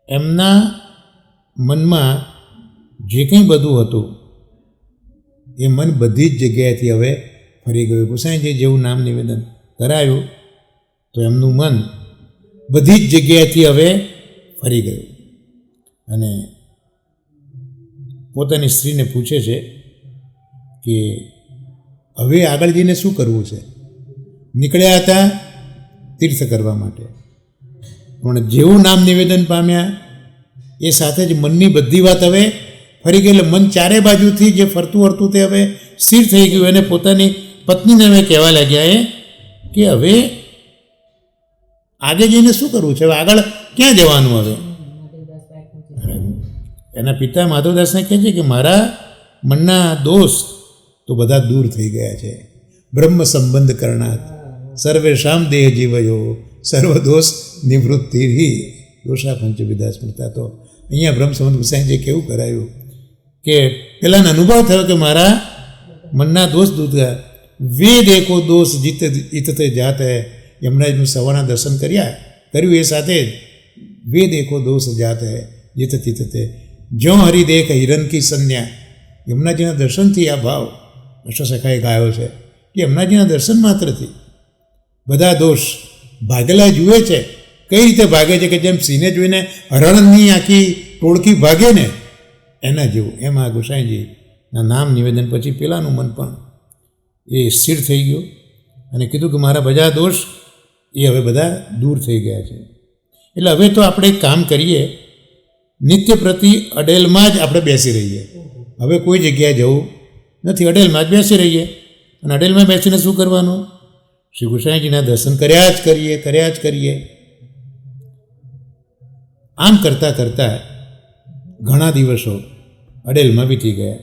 એમના મનમાં જે કંઈ બધું હતું એ મન બધી જ જગ્યાએથી હવે ફરી ગયું. ગુસાઈજી જેવું નામ નિવેદન કરાયું તો એમનું મન બધી જ જગ્યાએથી હવે ફરી ગયું. અને પોતાની સ્ત્રીને પૂછે છે કે હવે આગળ જઈને શું કરવું છે. નીકળ્યા હતા તીર્થ કરવા માટે, પણ જેવું નામ નિવેદન પામ્યા એ સાથે જ મનની બધી વાત હવે ફરી ગઈ. એટલે મન ચારે બાજુથી જે ફરતું ફરતું તે હવે સ્થિર થઈ ગયું. અને પોતાની પત્નીને હવે કહેવા લાગ્યા કે હવે આગળ જઈને શું કરવું છે, હવે આગળ ક્યાં જવાનું. હવે એના પિતા માધવદાસને કહે છે કે મારા મનના દોષ તો બધા દૂર થઈ ગયા છે. બ્રહ્મ સંબંધ કરનાર સર્વેશામ દેહ જીવયો સર્વદોષ નિવૃત્તિ દોષા પંચવિધા સ્મૃતા. તો અહીંયા બ્રહ્મ સંબંધ ગુસાઈજીએ કેવું કરાયું કે પેલાનો અનુભવ થયો કે મારા મનના દોષ દૂર થયા. વેદ એકો દોષ જીત ઈતતે જાત હૈ. યમુનાજીનું સવારના દર્શન કર્યું એ સાથે જ વેદ એકો દોષ જાત હૈ જીત તીતતે જ્યો હરિદેખ હિરન કી સંજ્ઞા. યમુનાજીના દર્શનથી આ ભાવ અશ્વસખાએ ગાયો છે કે યમુનાજીના દર્શન માત્રથી બધા દોષ ભાગેલા જુએ છે. કઈ રીતે ભાગે છે કે જેમ સિંહને જોઈને હરણની આખી ટોળકી ભાગે ને એના જેવું. એમ આ ગોસાઈજીના નામ નિવેદન પછી પેલાનું મન પણ એ સ્થિર થઈ ગયું અને કીધું કે મારા બધા દોષ એ હવે બધા દૂર થઈ ગયા છે. એટલે હવે તો આપણે એક કામ કરીએ, નિત્ય પ્રતિ અડેલમાં જ આપણે બેસી રહીએ. હવે કોઈ જગ્યાએ જવું નથી, અડેલમાં જ બેસી રહીએ. અને અડેલમાં બેસીને શું કરવાનું? શ્રી ગોસાઈજીના દર્શન કર્યા જ કરીએ. આમ કરતાં કરતાં ઘણા દિવસો અડેલમાં વીતી ગયા.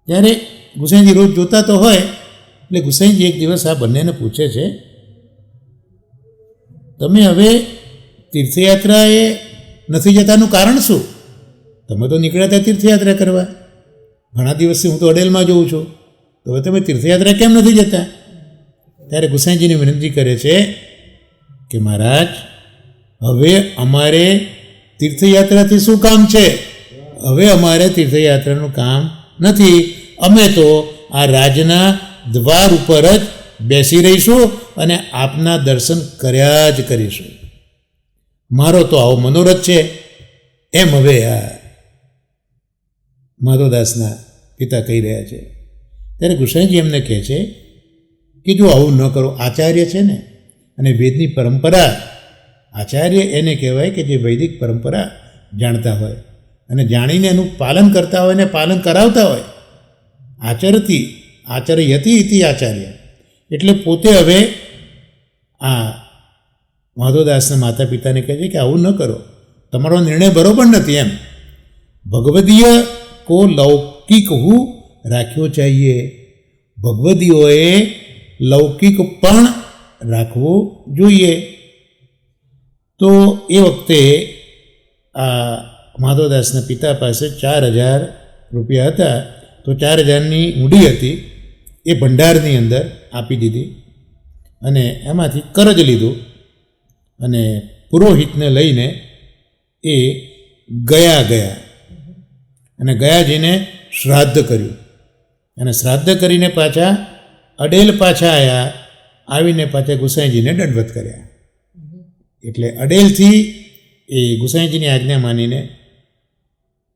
ત્યારે ગુસાઈજી રોજ જોતા તો હોય એટલે ગુસાઈજી એક દિવસ આ બંનેને પૂછે છે, તમે હવે તીર્થયાત્રાએ નથી જતાનું કારણ શું? તમે તો નીકળ્યા હતા તીર્થયાત્રા કરવા, ઘણા દિવસથી હું તો અડેલમાં જોઉં છું, તો હવે તમે તીર્થયાત્રા કેમ નથી જતા? ત્યારે ગુસાઈજીને વિનંતી કરે છે કે મહારાજ, હવે અમારે તીર્થયાત્રાથી શું કામ છે? હવે અમારે તીર્થયાત્રાનું કામ નથી. અમે તો આ રાજના દ્વાર ઉપર જ બેસી રહીશું અને આપના દર્શન કર્યા જ કરીશું. મારો તો આવો મનોરથ છે. એમ હવે આ માધવદાસના પિતા કહી રહ્યા છે. ત્યારે ગુસાઈજી એમને કહે છે કે જો આવું ન કરો, આચાર્ય છે ને, અને વેદની પરંપરા, આચાર્ય એને કહેવાય કે જે વૈદિક પરંપરા જાણતા હોય અને જાણીને એનું પાલન કરતા હોય ને પાલન કરાવતા હોય. આચરયતિ ઇતિ આચાર્ય. એટલે પોતે હવે આ માધવદાસના માતા પિતાને કહે છે કે આવું ન કરો, તમારો નિર્ણય બરોબર નથી. એમ ભગવદીય કો લૌકિક હું રાખ્યો ચાહીએ. ભગવદીઓએ લૌકિક પણ રાખવું જોઈએ. તો એ વખતે આ માધવદાસના પિતા પાસે 4,000 રૂપિયા હતા. તો 4,000ની ઊંડી હતી એ ભંડારની અંદર આપી દીધી અને એમાંથી કરજ લીધું અને પુરોહિતને લઈને એ ગયા અને ગયા જઈને શ્રાદ્ધ કર્યું અને શ્રાદ્ધ કરીને પાછા અડેલ આવ્યા. આવીને પાછા ગુસાઈજીને દંડવત કર્યા. એટલે અડેલથી એ ગુસાઈજીની આજ્ઞા માનીને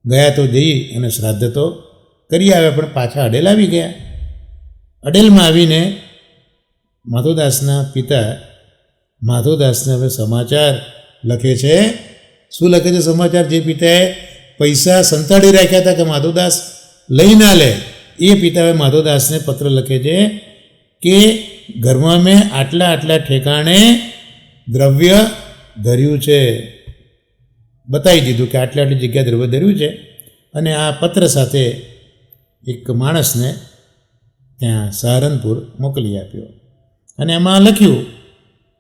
ગયા તો જઈ અને શ્રાદ્ધ તો કરી આવ્યા, પણ પાછા અડેલ આવી ગયા. અડેલમાં આવીને માધવદાસના પિતા માધવદાસને હવે સમાચાર લખે છે. શું લખે છે સમાચાર? જે પિતાએ પૈસા સંતાડી રાખ્યા હતા કે માધવદાસ લઈ ના લે, એ પિતાએ માધવદાસને પત્ર લખે છે કે ઘરમાં મેં આટલા ઠેકાણે દ્રવ્ય ધર્યું છે. બતાવી દીધું કે આટલી જગ્યાએ દ્રવ્ય ધર્યું છે. અને આ પત્ર સાથે એક માણસને ત્યાં સહારનપુર મોકલી આપ્યો અને એમાં લખ્યું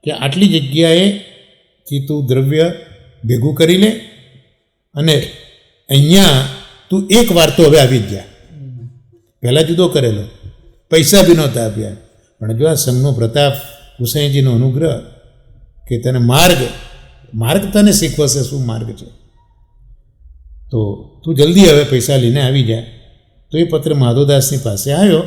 કે આટલી જગ્યાએથી તું દ્રવ્ય ભેગું કરી લે અને અહીંયા તું એક વાર તો હવે આવી જ જા. પહેલાં જુદો કરેલો, પૈસા બી નહોતા આપ્યા, પણ જો આ સંઘનો પ્રતાપ, ગુસાઈજીનો અનુગ્રહ કે તને માર્ગ તને શીખવશે શું માર્ગ છે, તો તું જલ્દી હવે પૈસા લઈને આવી જા. તો એ પત્ર માધવદાસની પાસે આવ્યો.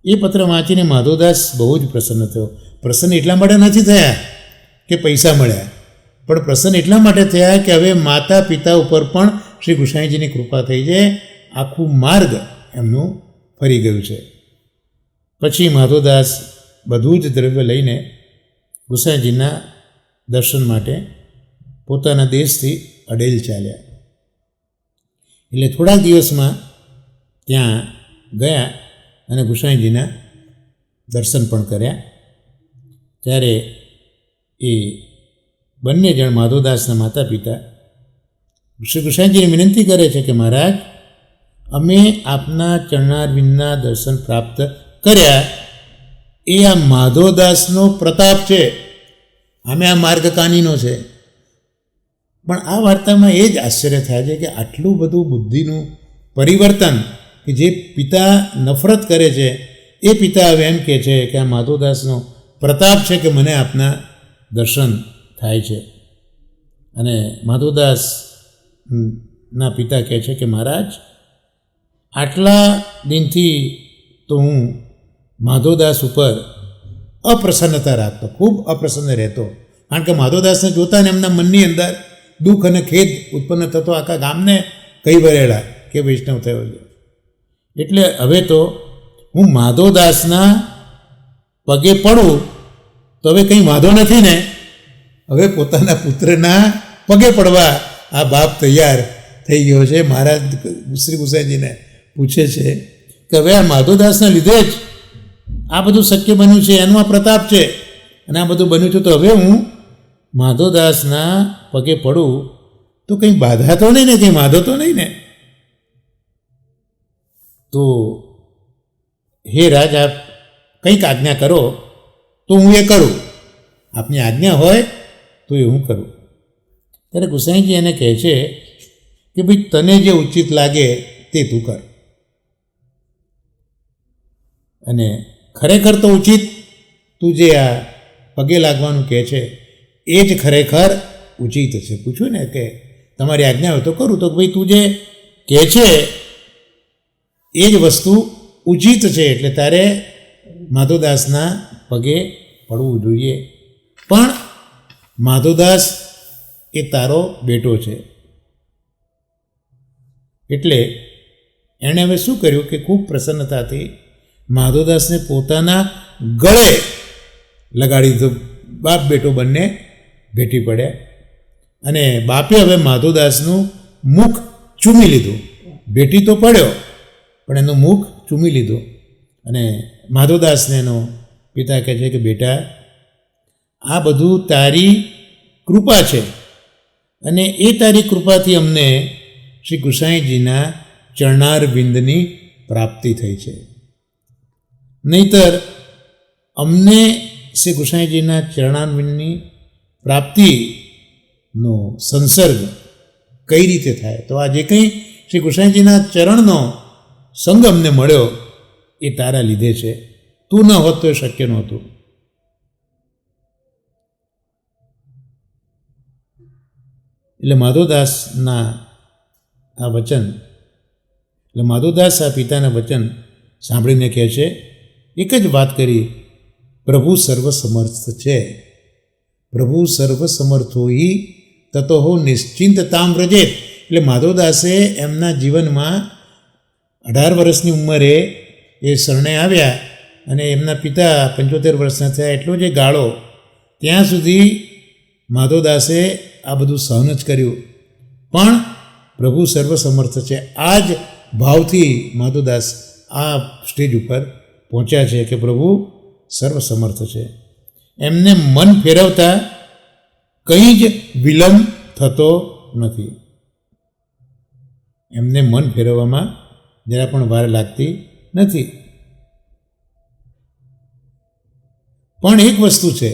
એ પત્ર વાંચીને માધવદાસ બહુ જ પ્રસન્ન થયો. પ્રસન્ન એટલા માટે નથી થયા કે પૈસા મળ્યા, પણ પ્રસન્ન એટલા માટે થયા કે હવે માતા પિતા ઉપર પણ શ્રી ગુસાઈજીની કૃપા થઈ છે. આખું માર્ગ એમનું ફરી ગયું છે. પછી માધવદાસ બધું જ દ્રવ્ય લઈને ગુસાઈજીના દર્શન માટે પોતાના દેશથી અડેલ ચાલ્યા. એટલે થોડાક દિવસમાં ત્યાં ગયા અને ગુસાઈજીના દર્શન પણ કર્યા. ત્યારે એ બંને જણ માધવદાસના માતા પિતા શ્રી ગુસાઈજીને વિનંતી કરે છે કે મહારાજ, અમે આપના ચરણારવિંદના દર્શન પ્રાપ્ત કર્યા એ આ માધવદાસનો પ્રતાપ છે, અમે આ માર્ગકાનીનો છે. પણ આ વાર્તામાં એ જ આશ્ચર્ય થાય છે કે આટલું બધું બુદ્ધિનું પરિવર્તન કે જે પિતા નફરત કરે છે એ પિતા હવે એમ કહે છે કે આ માધવદાસનો પ્રતાપ છે કે મને આપના દર્શન થાય છે. અને માધવદાસના પિતા કહે છે કે મહારાજ, આટલા દિનથી તો હું માધવદાસ ઉપર અપ્રસન્નતા રાખતો, ખૂબ અપ્રસન્ન રહેતો, કારણ કે માધવદાસને જોતા ને એમના મનની અંદર દુઃખ અને ખેદ ઉત્પન્ન થતો, આખા ગામને કહી ભરેલા કે વૈષ્ણવ થયો છે. એટલે હવે તો હું માધવદાસના પગે પડું તો હવે કંઈ વાંધો નથી ને, હવે પોતાના પુત્રના પગે પડવા આ બાપ તૈયાર થઈ ગયો છે. મહારાજ શ્રી ગુસાઈજીને પૂછે છે કે હવે આ માધવદાસના લીધે જ આ બધું શક્ય બન્યું છે, એનો આ પ્રતાપ છે અને આ બધું બન્યું છે, તો હવે હું માધવદાસના પગે પડું તો કંઈ બાધા તો નહીં ને, કંઈ વાંધો તો નહીં ને. તો હે રાજ, આપ કંઈક આજ્ઞા કરો તો હું એ કરું, આપની આજ્ઞા હોય તો એ હું કરું. ત્યારે ગુસાઈજી એને કહે છે કે ભાઈ, તને જે ઉચિત લાગે તે તું કર. અને ખરેખર તો ઉચિત તું જે આ પગે લાગવાનું કહે છે એ જ ખરેખર ઉચિત છે. પૂછ્યું ને કે તમારી આજ્ઞા હોય તો કરું, તો ભાઈ તું જે કહે છે એ જ વસ્તુ ઉચિત છે, એટલે તારે માધવદાસના પગે પડવું જોઈએ. પણ માધવદાસ એ તારો બેટો છે. એટલે એણે હવે શું કર્યું કે ખૂબ પ્રસન્નતાથી માધવદાસને પોતાના ગળે લગાડી દીધો. બાપ બેટો બંને ભેટી પડ્યા અને બાપે હવે માધવદાસનું મુખ ચૂમી લીધું. ભેટી તો પડ્યો પણ એનું મુખ ચૂમી લીધું. અને માધવદાસને એનો પિતા કહે છે કે બેટા, આ બધું તારી કૃપા છે અને એ તારી કૃપાથી અમને શ્રી ગુસાઈજીના ચરણારવિંદની પ્રાપ્તિ થઈ છે. નહીંતર અમને શ્રી ગુસાઈજીના ચરણારવિંદની પ્રાપ્તિનો સંસર્ગ કઈ રીતે થાય? તો આ જે કંઈ શ્રી ગુસાઈજીના ચરણનો સંગ અમને મળ્યો એ તારા લીધે છે. તું ન હોત તો એ શક્ય નહોતું. એટલે માધવદાસના આ વચન, એટલે માધવદાસ આ પિતાના વચન સાંભળીને કહે છે, એક જ વાત કરી, પ્રભુ સર્વસમર્થ છે. પ્રભુ સર્વસમર્થો હિ તતો નિશ્ચિંતતામ વ્રજેત. એટલે માધવદાસે એમના જીવનમાં 18 વર્ષની ઉંમરે એ શરણે આવ્યા અને એમના પિતા 75 વર્ષના થયા, એટલો જે ગાળો ત્યાં સુધી માધવદાસે આ બધું સહન જ કર્યું. પણ પ્રભુ સર્વસમર્થ છે, આ જ ભાવથી માધવદાસ આ સ્ટેજ ઉપર પહોંચ્યા છે કે પ્રભુ સર્વસમર્થ છે. એમને મન ફેરવતા કંઈ જ વિલંબ થતો નથી. એમને મન ફેરવવામાં જરા પણ વાર લાગતી નથી. પણ એક વસ્તુ છે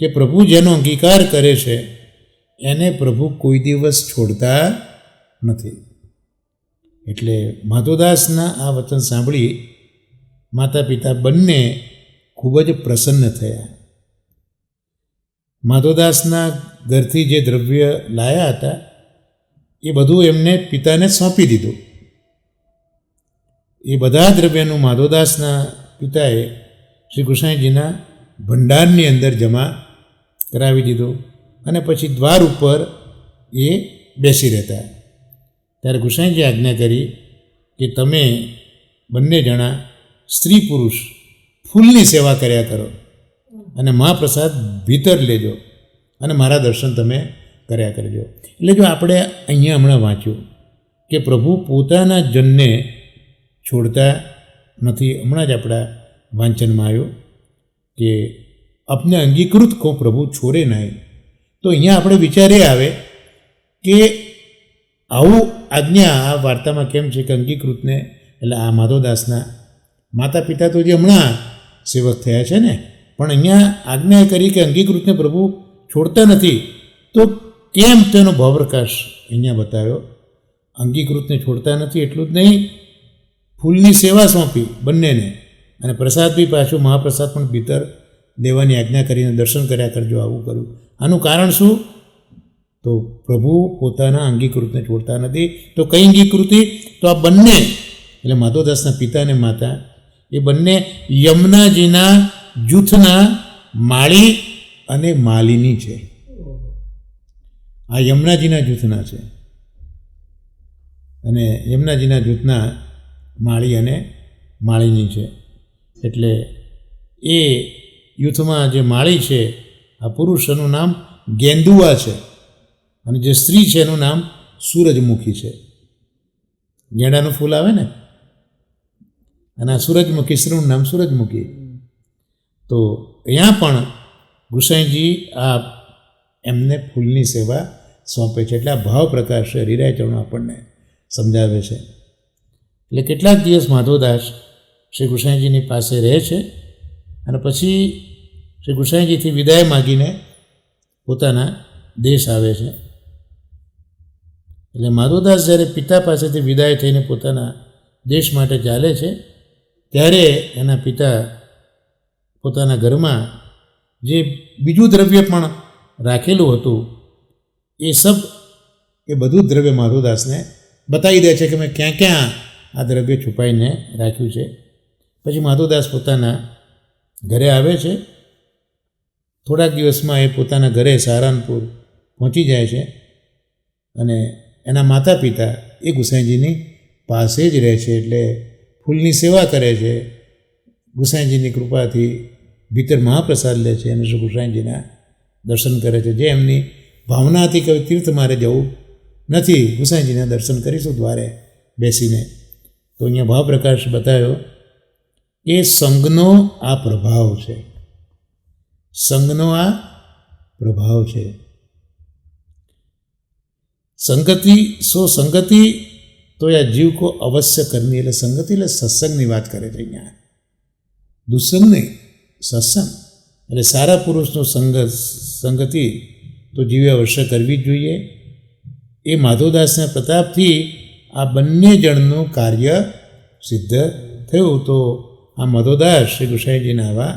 કે પ્રભુ જેનો અંગીકાર કરે છે એને પ્રભુ કોઈ દિવસ છોડતા નથી. એટલે માધવદાસના આ વચન સાંભળી માતા પિતા બંને ખૂબ જ પ્રસન્ન થયા. માધવદાસના ઘરથી જે દ્રવ્ય લાયા હતા એ બધું એમને પિતાને સોંપી દીધું. એ બધા દ્રવ્યનું માધવદાસના પિતાએ શ્રી કૃષ્ણજીના ભંડારની અંદર જમા કરાવી દીધું અને પછી દ્વાર ઉપર એ બેસી રહેતા. ત્યારે ગુસાઈજીએ આજ્ઞા કરી કે તમે બંને જણા સ્ત્રી પુરુષ ફૂલની સેવા કર્યા કરો અને મહાપ્રસાદ ભીતર લેજો અને મારા દર્શન તમે કર્યા કરજો. એટલે જો આપણે અહીંયા હમણાં વાંચ્યું કે પ્રભુ પોતાના જનને છોડતા નથી. હમણાં જ આપણા વાંચનમાં આવ્યું કે આપને અંગીકૃત કો પ્રભુ છોડે નહીં. તો અહીંયા આપણે વિચાર એ આવે કે આવું આજ્ઞા આ વાર્તામાં કેમ છે કે અંગીકૃતને એટલે આ માધવદાસના માતા પિતા તો જે હમણાં સેવક થયા છે ને, પણ અહીંયા આજ્ઞા કરી કે અંગીકૃતને પ્રભુ છોડતા નથી. તો કેમ તેનો ભાવપ્રકાશ અહીંયા બતાવ્યો. અંગીકૃતને છોડતા નથી એટલું જ નહીં, ફૂલની સેવા સોંપી બંનેને, અને પ્રસાદ બી પાછું મહાપ્રસાદ પણ ભીતર દેવાની આજ્ઞા કરીને દર્શન કર્યા કરજો, આવું કર્યું. આનું કારણ શું? તો પ્રભુ પોતાના અંગીકૃતને છોડતા નથી. તો કઈ અંગીકૃતિ? તો આ બંને એટલે માધવદાસના પિતા અને માતા એ બંને યમુનાજીના જૂથના માળી અને માલિની છે. આ યમુનાજીના જૂથના છે અને યમુનાજીના જૂથના માળી અને માળીની છે. એટલે એ યુથમાં જે માળી છે આ પુરુષ, એનું નામ ગેંદુઆ છે, અને જે સ્ત્રી છે એનું નામ સૂરજમુખી છે. ગેંડાનું ફૂલ આવે ને, અને આ સૂરજમુખી સ્ત્રીનું નામ સૂરજમુખી. તો અહીંયા પણ ગુસાઈજી આ એમને ફૂલની સેવા સોંપે છે. એટલે આ ભાવ પ્રકાશ રીરાય ચરણો આપણને સમજાવે છે. એટલે કેટલાક દિવસ માધવદાસ શ્રી ગુસાઈજીની પાસે રહે છે, અને પછી શ્રી ગુસાઈજીથી વિદાય માગીને પોતાના દેશ આવે છે. એટલે માધવદાસ જ્યારે પિતા પાસેથી વિદાય થઈને પોતાના દેશ માટે ચાલે છે, ત્યારે એના પિતા પોતાના ઘરમાં જે બીજું દ્રવ્ય પણ રાખેલું હતું એ બધું દ્રવ્ય માધવદાસને બતાવી દે છે કે મેં ક્યાં ક્યાં આ દ્રવ્ય છુપાઈને રાખ્યું છે. પછી માધવદાસ પોતાના ઘરે આવે છે. થોડાક દિવસમાં એ પોતાના ઘરે સહારનપુર પહોંચી જાય છે, અને એના માતા પિતા એ ગુસાઈજીની પાસે જ રહે છે. એટલે ફૂલની સેવા કરે છે. ગુસાઈજીની કૃપાથી ભીતર મહાપ્રસાદ લે છે અને શ્રી ગુસાઈજીના દર્શન કરે છે. જે એમની ભાવના હતી કે તીર્થ મારે જવું નથી, ગુસાઈજીના દર્શન કરીશું દ્વારે બેસીને. તો અહીંયા ભાવપ્રકાશ બતાવ્યો એ સંઘનો આ પ્રભાવ છે. સંઘનો આ પ્રભાવ છે. સંગતિ સો સંગતિ તો આ જીવ કો અવશ્ય કરની. એટલે સંગતિ એટલે સત્સંગની વાત કરે છે અહીંયા, દુસ્સંગ નહીં, સત્સંગ. એટલે સારા પુરુષનો સંગતિ તો જીવે અવશ્ય કરવી જ જોઈએ. એ માધવદાસના પ્રતાપથી આ બંને જણનું કાર્ય સિદ્ધ થયું. તો આ માધવદાસ શ્રી ગુસાઈજીના આવા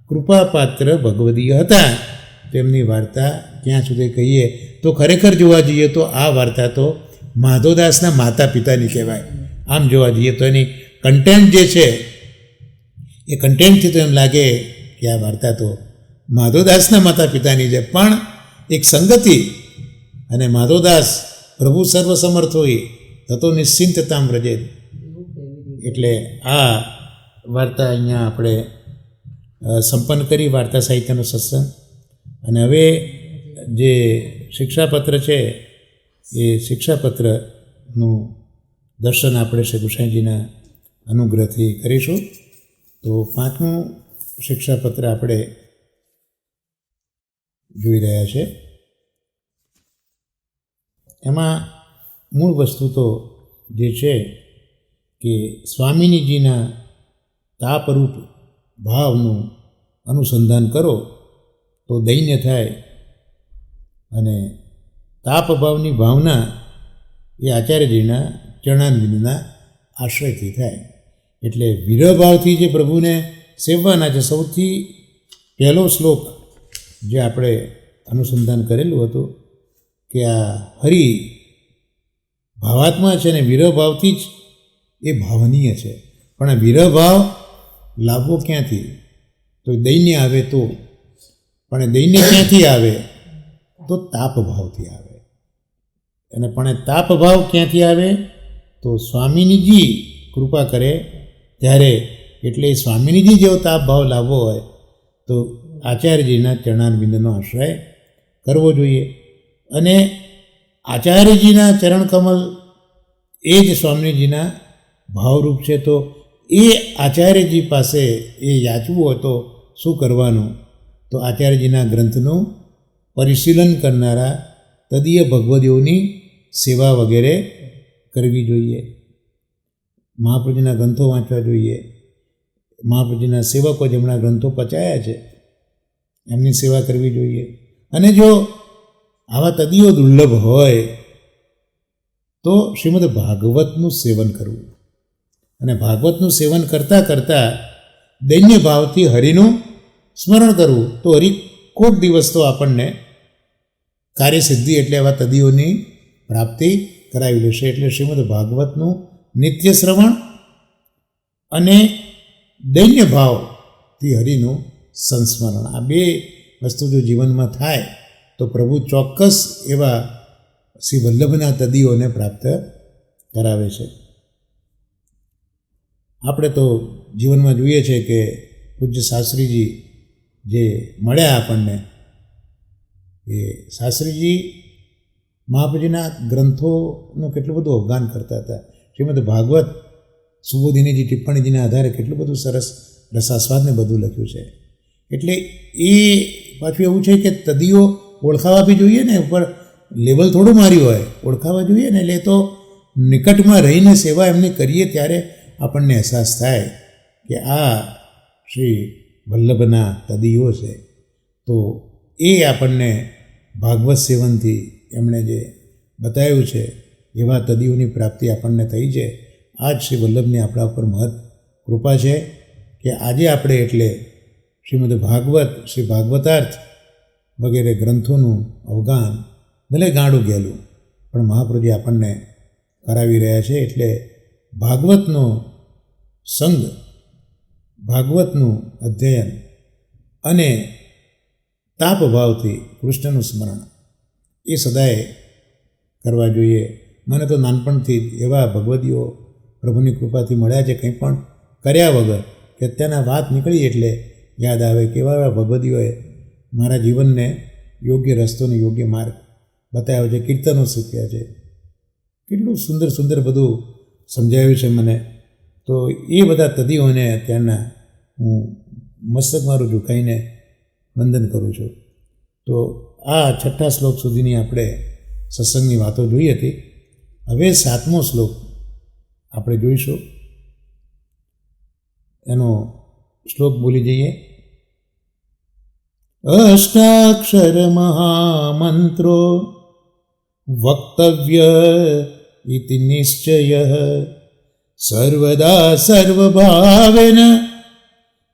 કૃપાપાત્ર ભગવદીય હતા. તેમની વાર્તા ક્યાં સુધી કહીએ તો ખરેખર જોવા જઈએ તો આ વાર્તા તો માધવદાસના માતા પિતાની કહેવાય. આમ જોવા જઈએ તો એની કન્ટેન્ટ જે છે એ કન્ટેન્ટથી તો એમ લાગે કે આ વાર્તા તો માધવદાસના માતા પિતાની છે. પણ એક સંગતિ, અને માધવદાસ પ્રભુ સર્વસમર્થ હોય તતો નિશ્ચિંતતામ વ્રજે. એટલે આ વાર્તા અહીંયા આપણે સંપન્ન કરી, વાર્તા સાહિત્યનો સત્સંગ. અને હવે જે શિક્ષાપત્ર છે એ શિક્ષાપત્રનું દર્શન આપણે શ્રી ગુસાઈજીના અનુગ્રહથી કરીશું. તો 5મું શિક્ષાપત્ર આપણે જોઈ રહ્યા છે. એમાં મૂળ વસ્તુ તો જે છે કે સ્વામિનીજીના તાપરૂપ ભાવનું અનુસંધાન કરો તો દૈન્ય થાય, અને તાપભાવની ભાવના એ આચાર્યજીના ચરણારવિંદના આશ્રયથી થાય. એટલે વિરહભાવથી જે પ્રભુને સેવવાના છે, સૌથી પહેલો શ્લોક જે આપણે અનુસંધાન કરેલું હતું કે આ હરિ ભાવાત્મા છે ને વિરહભાવથી જ એ ભાવનીય છે. પણ આ વિરહભાવ લાવવો ક્યાંથી? તો દૈન્ય આવે તો. પણ દૈન્ય ક્યાંથી આવે? તો તાપભાવથી આવે. અને પણ તાપભાવ ક્યાંથી આવે? તો સ્વામિનીજી કૃપા કરે ત્યારે. એટલે સ્વામિનીજી જેવો તાપભાવ લાવવો હોય તો આચાર્યજીના ચરણારવિંદનો આશ્રય કરવો જોઈએ. અને આચાર્યજીના ચરણકમલ એ જ સ્વામિનીજીના ભાવરૂપ છે. તો એ આચાર્યજી પાસે એ યાચવું હોય તો શું કરવાનું? તો આચાર્યજીના ગ્રંથનું પરિશીલન કરનારા તદીય ભગવદીઓની સેવા વગેરે કરવી જોઈએ, મહાપ્રભુજીના ગ્રંથો વાંચવા જોઈએ, મહાપ્રભુજીના સેવકો જેમના ગ્રંથો પચાયા છે એમની સેવા કરવી જોઈએ. અને જો આવા તદીઓ દુર્લભ હોય તો શ્રીમદ ભાગવતનું સેવન કરવું, અને ભાગવતનું સેવન કરતાં કરતાં દૈન્ય ભાવથી હરિનું સ્મરણ કરવું, તો હરિ કોઈક દિવસ તો આપણને કાર્યસિદ્ધિ એટલે આવા તદીઓની પ્રાપ્તિ કરાવી લેશે. એટલે શ્રીમદ ભાગવતનું નિત્ય શ્રવણ અને દૈન્ય ભાવથી હરિનું સંસ્મરણ, આ બે વસ્તુ જો જીવનમાં થાય તો પ્રભુ ચોક્કસ એવા શ્રી વલ્લભના તદીઓને પ્રાપ્ત કરાવે છે. આપણે તો જીવનમાં જોઈએ છે કે પૂજ્ય શાસ્ત્રીજી જે મળ્યા આપણને, એ શાસ્ત્રીજી મહાપ્રભુજીના ગ્રંથોનું કેટલું બધું અવગાન કરતા હતા. શ્રીમદ ભાગવત સુબોધિનીજી ટિપ્પણીજીના આધારે કેટલું બધું સરસ રસાસ્વાદને બધું લખ્યું છે. એટલે એ પાછું એવું છે કે તદીઓ ઓળખાવા બી જોઈએ ને, ઉપર લેબલ થોડું માર્યું હોય, ઓળખાવા જોઈએ ને. એટલે તો નિકટમાં રહીને સેવા એમની કરીએ ત્યારે આપણને અહેસાસ થાય કે આ શ્રી વલ્લભના તદીઓ છે. તો એ આપણને ભાગવત સેવનથી એમણે જે બતાવ્યું છે એવા તદીઓની પ્રાપ્તિ આપણને થઈ છે. આ જ શ્રી વલ્લભની આપણા ઉપર મહત કૃપા છે કે આજે આપણે એટલે શ્રીમદ ભાગવત, શ્રી ભાગવતાર્થ વગેરે ગ્રંથોનું અવગાન ભલે ગાંડું ગયેલું પણ મહાપ્રભુજી આપણને કરાવી રહ્યા છે. એટલે ભાગવતનો સંગ, ભાગવતનું અધ્યયન અને તાપભાવથી કૃષ્ણનું સ્મરણ એ સદાય કરવા જોઈએ. મને તો નાનપણથી એવા ભગવદીઓ પ્રભુની કૃપાથી મળ્યા છે, કંઈ પણ કર્યા વગર કે અત્યારના વાત નીકળી એટલે યાદ આવે કે એવા એવા ભગવદીઓએ મારા જીવનને યોગ્ય રસ્તોને યોગ્ય માર્ગ બતાવ્યો છે, કીર્તનો શીખ્યા છે, કેટલું સુંદર સુંદર બધું સમજાવ્યું છે મને. તો એ બધા તદીઓને અત્યારના હું મસ્તક મારું ઝુકાઈને વંદન કરું છું. તો આ 6થા શ્લોક સુધીની આપણે સત્સંગની વાતો જોઈ હતી. હવે 7મો શ્લોક આપણે જોઈશું. એનો શ્લોક બોલી જઈએ. અષ્ટાક્ષર મહામંત્રો વક્તવ્ય ઇતિ નિશ્ચય સર્વદા સર્વભાવેન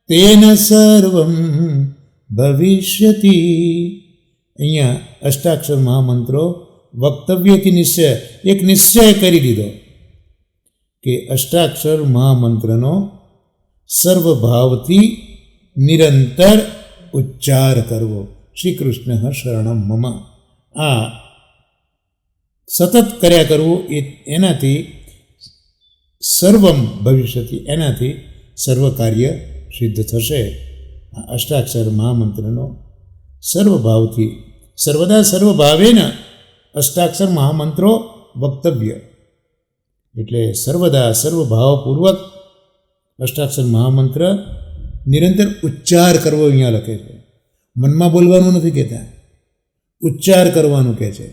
તેન સર્વં ભવિષ્યતિ. અહીંયા અષ્ટાક્ષર મહામંત્રો વક્તવ્યથી નિશ્ચય, એક નિશ્ચય કરી દીધો કે અષ્ટાક્ષર મહામંત્રનો સર્વભાવથી નિરંતર ઉચ્ચાર કરવો. શ્રી કૃષ્ણ શરણમ મમ, આ સતત કર્યા કરવું, એનાથી સર્વમ ભવિષ્યતિ, એનાથી સર્વ કાર્ય સિદ્ધ થશે. આ અષ્ટાક્ષર મહામંત્રનો સર્વભાવથી, સર્વદા સર્વભાવેન અષ્ટાક્ષર મહામંત્રો વક્તવ્ય, એટલે સર્વદા સર્વભાવપૂર્વક અષ્ટાક્ષર મહામંત્ર નિરંતર ઉચ્ચાર કરવો અહીંયા લખે છે. મનમાં બોલવાનું નથી કહેતા, ઉચ્ચાર કરવાનું કહે છે.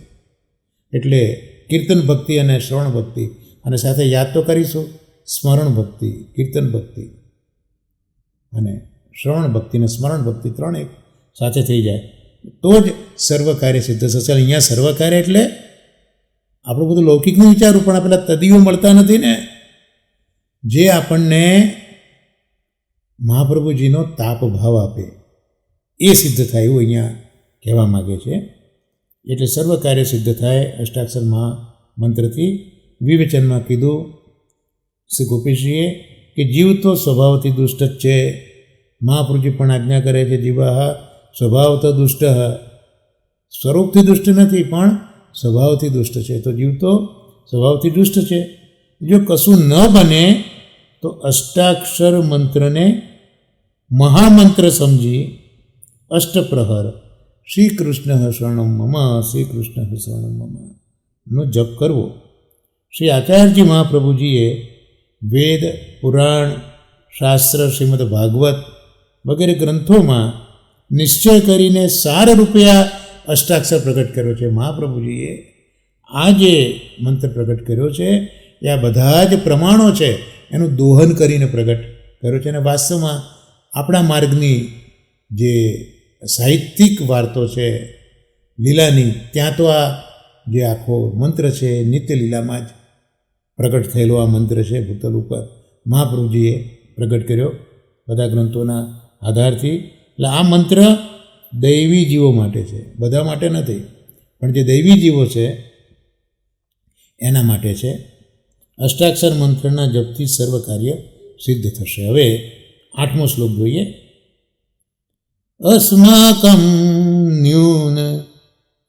એટલે કીર્તન ભક્તિ અને શ્રવણ ભક્તિ, અને સાથે યાદ તો કરીશું સ્મરણ ભક્તિ, કીર્તન ભક્તિ અને શ્રવણ ભક્તિ અને સ્મરણ ભક્તિ ત્રણ એક સાથે થઈ જાય તો જ સર્વ કાર્ય સિદ્ધ થશે. અહીંયા સર્વ કાર્ય એટલે આપણું બધું લૌકિકનું વિચારું, પણ આ પેલા તદીઓ મળતા નથી ને, જે આપણને મહાપ્રભુજીનો તાપ ભાવ આપે એ સિદ્ધ થાય એવું અહીંયા કહેવા માગે છે. એટલે સર્વ કાર્ય સિદ્ધ થાય અષ્ટાક્ષર મહામંત્રથી. વિવેચનમાં કીધું શ્રી ગોપીશ્રીએ કે જીવ તો સ્વભાવથી દુષ્ટ જ છે. મહાપ્રભુજી પણ આજ્ઞા કરે છે જીવાહ સ્વભાવત દુષ્ટ, સ્વરૂપથી દુષ્ટ નથી પણ સ્વભાવથી દુષ્ટ છે. તો જીવ તો સ્વભાવથી દુષ્ટ છે. જો કશું ન બને તો અષ્ટાક્ષર મંત્રને મહામંત્ર સમજી અષ્ટપ્રહર શ્રી કૃષ્ણ શરણમ મમ, શ્રી કૃષ્ણ શરણમ મમ નો જપ કરવો. શ્રી આચાર્યજી મહાપ્રભુજીએ વેદ, પુરાણ, શાસ્ત્ર, શ્રીમદ ભાગવત વગેરે ગ્રંથોમાં નિશ્ચય કરીને સાર રૂપે આ અષ્ટાક્ષર પ્રગટ કર્યો છે. મહાપ્રભુજીએ આ જે મંત્ર પ્રગટ કર્યો છે એ આ બધા જ પ્રમાણો છે એનું દોહન કરીને પ્રગટ કર્યો છે. અને વાસ્તવમાં આપણા માર્ગની જે સાહિત્યિક વાર્તો છે લીલાની, ત્યાં તો આ જે આખો મંત્ર છે નિત્ય લીલામાં જ પ્રગટ થયેલો આ મંત્ર છે. ભૂતલ ઉપર મહાપ્રભુજીએ પ્રગટ કર્યો બધા ગ્રંથોના આધારથી. એટલે આ મંત્ર દૈવી જીવો માટે છે, બધા માટે નથી, પણ જે દૈવી જીવો છે એના માટે છે. અષ્ટાક્ષર મંત્રના જપથી સર્વ કાર્ય સિદ્ધ થશે. હવે 8મો શ્લોક જોઈએ. અસ્માકં ન્યૂન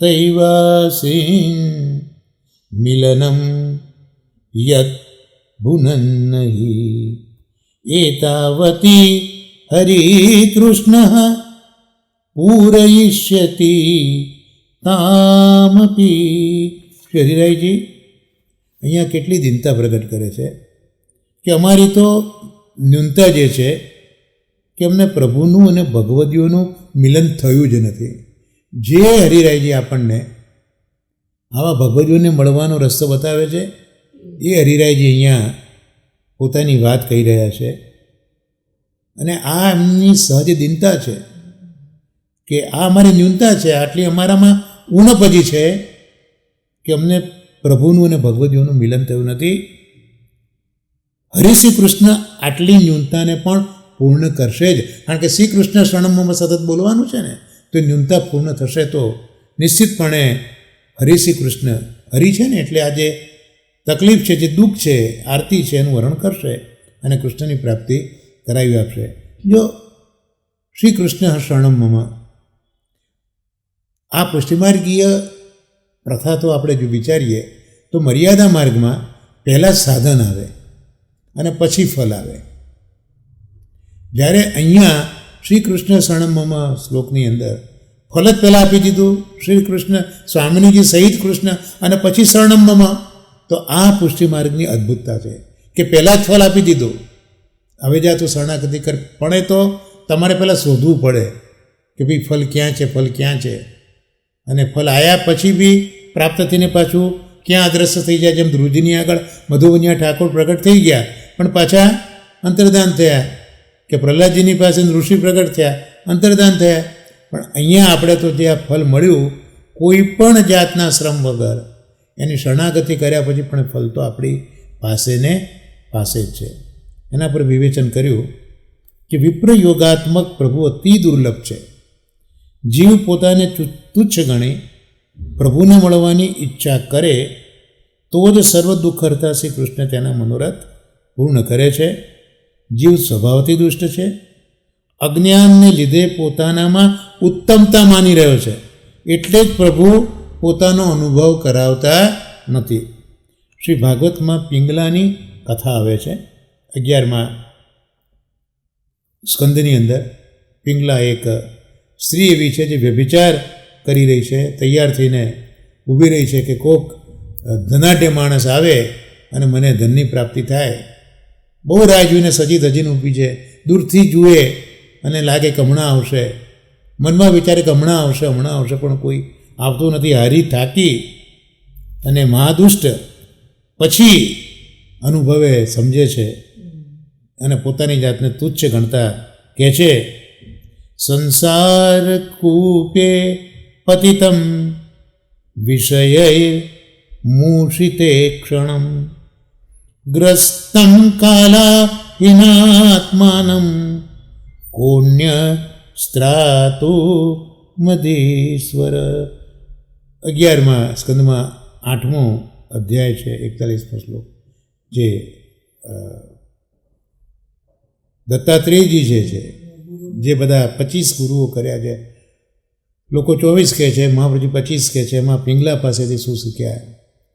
તૈવાસીન મિલનમ યત ભુનન્નહિ એતાવતી હરિકૃષ્ણ પૂરયિષ્યતિ તામપી. હરિરાયજી અહીંયા કેટલી દિનતા પ્રગટ કરે છે કે અમારી તો ન્યૂનતા જે છે કે અમને પ્રભુનું અને ભગવદીઓનું મિલન થયું જ નથી. જે હરિરાયજી આપણને આવા ભગવદીઓને મળવાનો રસ્તો બતાવે છે એ હરિરાયજી અહીંયા પોતાની વાત કહી રહ્યા છે. અને આ એમની સહજ દિનતા છે કે આ અમારી ન્યૂનતા છે, આટલી અમારામાં ઉણપ છે કે અમને પ્રભુનું અને ભગવદીઓનું મિલન થયું નથી. હરિશ્રી કૃષ્ણ આટલી ન્યૂનતાને પણ પૂર્ણ કરશે જ, કારણ કે શ્રી કૃષ્ણ શરણમમાં સતત બોલવાનું છે ને, તો ન્યૂનતા પૂર્ણ થશે તો નિશ્ચિતપણે હરિશ્રી કૃષ્ણ હરિ છે ને, એટલે આ જે તકલીફ છે, જે દુઃખ છે, આરતી છે એનું વરણ કરશે અને કૃષ્ણની પ્રાપ્તિ કરાવી આપશે. જો શ્રી કૃષ્ણ શરણમમાં આ પુષ્ટિમાર્ગીય પ્રથા તો આપણે જો વિચારીએ તો મર્યાદા માર્ગમાં પહેલાં સાધન આવે અને પછી ફલ આવે. જ્યારે અહીંયા શ્રી કૃષ્ણ શરણમમાં શ્લોકની અંદર ફલ જ પહેલાં આપી દીધું શ્રી કૃષ્ણ સ્વામિનીજી સહિત કૃષ્ણ અને પછી શરણમમાં, તો આ પુષ્ટિમાર્ગની અદ્ભુતતા છે કે પહેલાં જ ફલ આપી દીધું. હવે જ્યાં તું શરણાગતિ કર, પણ એ તો તમારે પહેલાં શોધવું પડે કે ભાઈ ફલ ક્યાં છે, ફલ ક્યાં છે. અને ફલ આવ્યા પછી બી પ્રાપ્ત થઈને પાછું ક્યાં અદ્રશ્ય થઈ જાય. જેમ ધ્રુવજીની આગળ મધુવનિયા ઠાકોર પ્રગટ થઈ ગયા પણ પાછા અંતર્ધાન થયા, કે પ્રહલાદજીની પાસે ઋષિ પ્રગટ થયા, અંતર્ધાન થયા. પણ અહીંયા આપણે તો જે આ ફલ મળ્યું કોઈ પણ જાતના શ્રમ વગર, એની શરણાગતિ કર્યા પછી પણ ફલ તો આપણી પાસે ને પાસે જ છે. એના પર વિવેચન કર્યું કે વિપ્ર યોગાત્મક પ્રભુ અતિ દુર્લભ છે. જીવ પોતાને તુચ્છ ગણી પ્રભુને મળવાની ઈચ્છા કરે તો જ સર્વ દુઃખ હરતા શ્રી કૃષ્ણ તેના મનોરથ પૂર્ણ કરે છે. જીવ સ્વભાવથી દુષ્ટ છે, અજ્ઞાનને લીધે પોતાનામાં ઉત્તમતા માની રહ્યો છે, એટલે જ પ્રભુ પોતાનો અનુભવ કરાવતા નથી. શ્રી ભાગવતમાં પિંગલાની કથા આવે છે 11મા સ્કંદની અંદર. પિંગલા એક સ્ત્રી એવી છે જે વ્યભિચાર કરી રહી છે, તૈયાર થઈને ઊભી રહી છે કે કોક ધનાઢ્ય માણસ આવે અને મને ધનની પ્રાપ્તિ થાય. બહુ રાહ જોઈને સજી ધજીને ઊભી છે, દૂરથી જુએ અને લાગે કે હમણાં આવશે, મનમાં વિચારે કે હમણાં આવશે, પણ કોઈ આવતું નથી. હારી થાકી અને મહાદુષ્ટ પછી અનુભવે સમજે છે અને પોતાની જાતને તુચ્છ ગણતા કહે છે, સંસાર કૂપે પતિતમ વિષય મૂષિતે ક્ષણમ ગ્રસ્તમ કાલા હિનાત્માનમ કોન્ય સ્ત્રાતુ મધીશ્વર. 11મા સ્કંદમાં 8મો અધ્યાય છે, 41મો શ્લોક. જે દત્તાત્રેયજી જે બધા 25 ગુરુઓ કર્યા છે, લોકો 24 કહે છે, મહાપ્રભુજી 25 કહે છે. એમાં પિંગલા પાસેથી શું શીખ્યા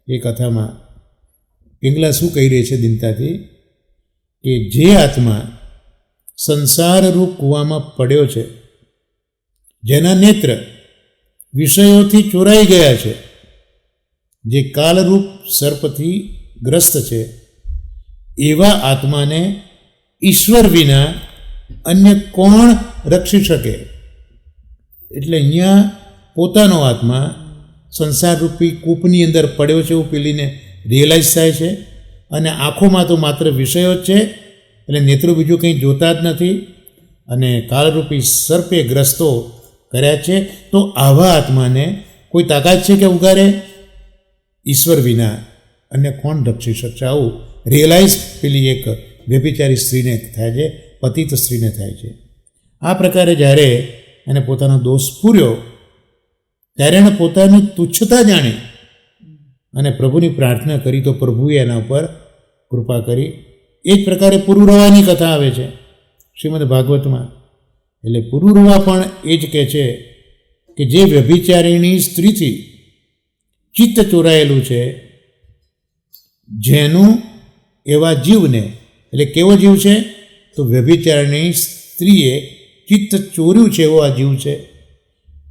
એ કથામાં પિંગલા શું કહી રહી છે દિનતાથી, કે જે આત્મા સંસારરૂપ કૂવામાં પડ્યો છે, જેના નેત્ર વિષયોથી ચોરાઈ ગયા છે, જે કાલરૂપ સર્પથી ગ્રસ્ત છે, એવા આત્માને ઈશ્વર વિના અન્ય કોણ રક્ષી શકે. એટલે અહીંયા પોતાનો આત્મા સંસારરૂપી કૂપની અંદર પડ્યો છે એવું પેલીને રિયલાઇઝ થાય છે. અને આંખોમાં તો માત્ર વિષયો જ છે, એટલે નેત્રો બીજું કંઈ જોતા જ નથી, અને કાળરૂપી સર્પે ગ્રસ્તો કર્યા છે. તો આવા આત્માને કોઈ તાકાત છે કે ઉગારે? ઈશ્વર વિના અને કોણ રક્ષી શકશે? આવું રિયલાઇઝ પેલી એક વ્યભિચારી સ્ત્રીને થાય છે, પતિત સ્ત્રીને થાય છે. આ પ્રકારે જ્યારે એને પોતાનો દોષ પૂર્યો ત્યારે એણે પોતાની તુચ્છતા જાણી અને પ્રભુની પ્રાર્થના કરી, તો પ્રભુએ એના ઉપર કૃપા કરી. એ જ પ્રકારે પુરુરવાની કથા આવે છે શ્રીમદ ભાગવતમાં. એટલે પુરુરવા પણ એ જ કહે છે કે જે વ્યભિચારીણી સ્ત્રીથી ચિત્ત ચોરાયેલું છે, જેનું એવા જીવને, એટલે કેવો જીવ છે? તો વ્યભિચારીણી સ્ત્રીએ ચિત્ત ચોર્યું છે એવો આ જીવ છે.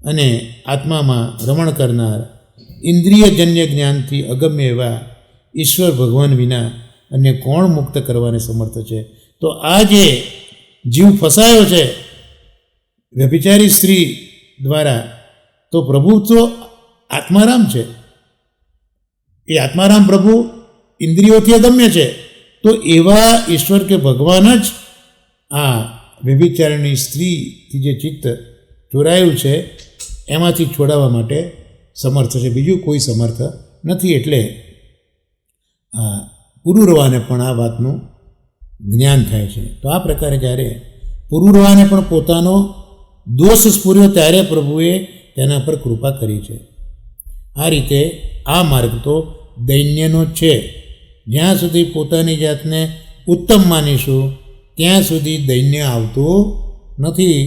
અને આત્મામાં રમણ કરનાર, ઇન્દ્રિયજન્ય જ્ઞાનથી અગમ્ય એવા ઈશ્વર ભગવાન વિના અને કોણ મુક્ત કરવાને સમર્થ છે? તો આ જે જીવ ફસાયો છે વ્યભિચારી સ્ત્રી દ્વારા, તો પ્રભુ તો આત્મારામ છે. એ આત્મારામ પ્રભુ ઇન્દ્રિયોથી અગમ્ય છે. તો એવા ઈશ્વર કે ભગવાન જ આ વ્યભિચારીની સ્ત્રીથી જે ચિત્ત ચોરાયું છે એમાંથી છોડાવવા માટે સમર્થ છે, બીજું કોઈ સમર્થ નથી. એટલે આ પુરુરવાને પણ આ વાતનું જ્ઞાન થાય છે. તો આ પ્રકારે જ્યારે પુરુરવાને પણ પોતાનો દોષ સ્ફુર્યો ત્યારે પ્રભુએ તેના પર કૃપા કરી છે. આ રીતે આ માર્ગ તો દૈન્યનો છે. જ્યાં સુધી પોતાની જાતને ઉત્તમ માનીશું ત્યાં સુધી દૈન્ય આવતું નથી.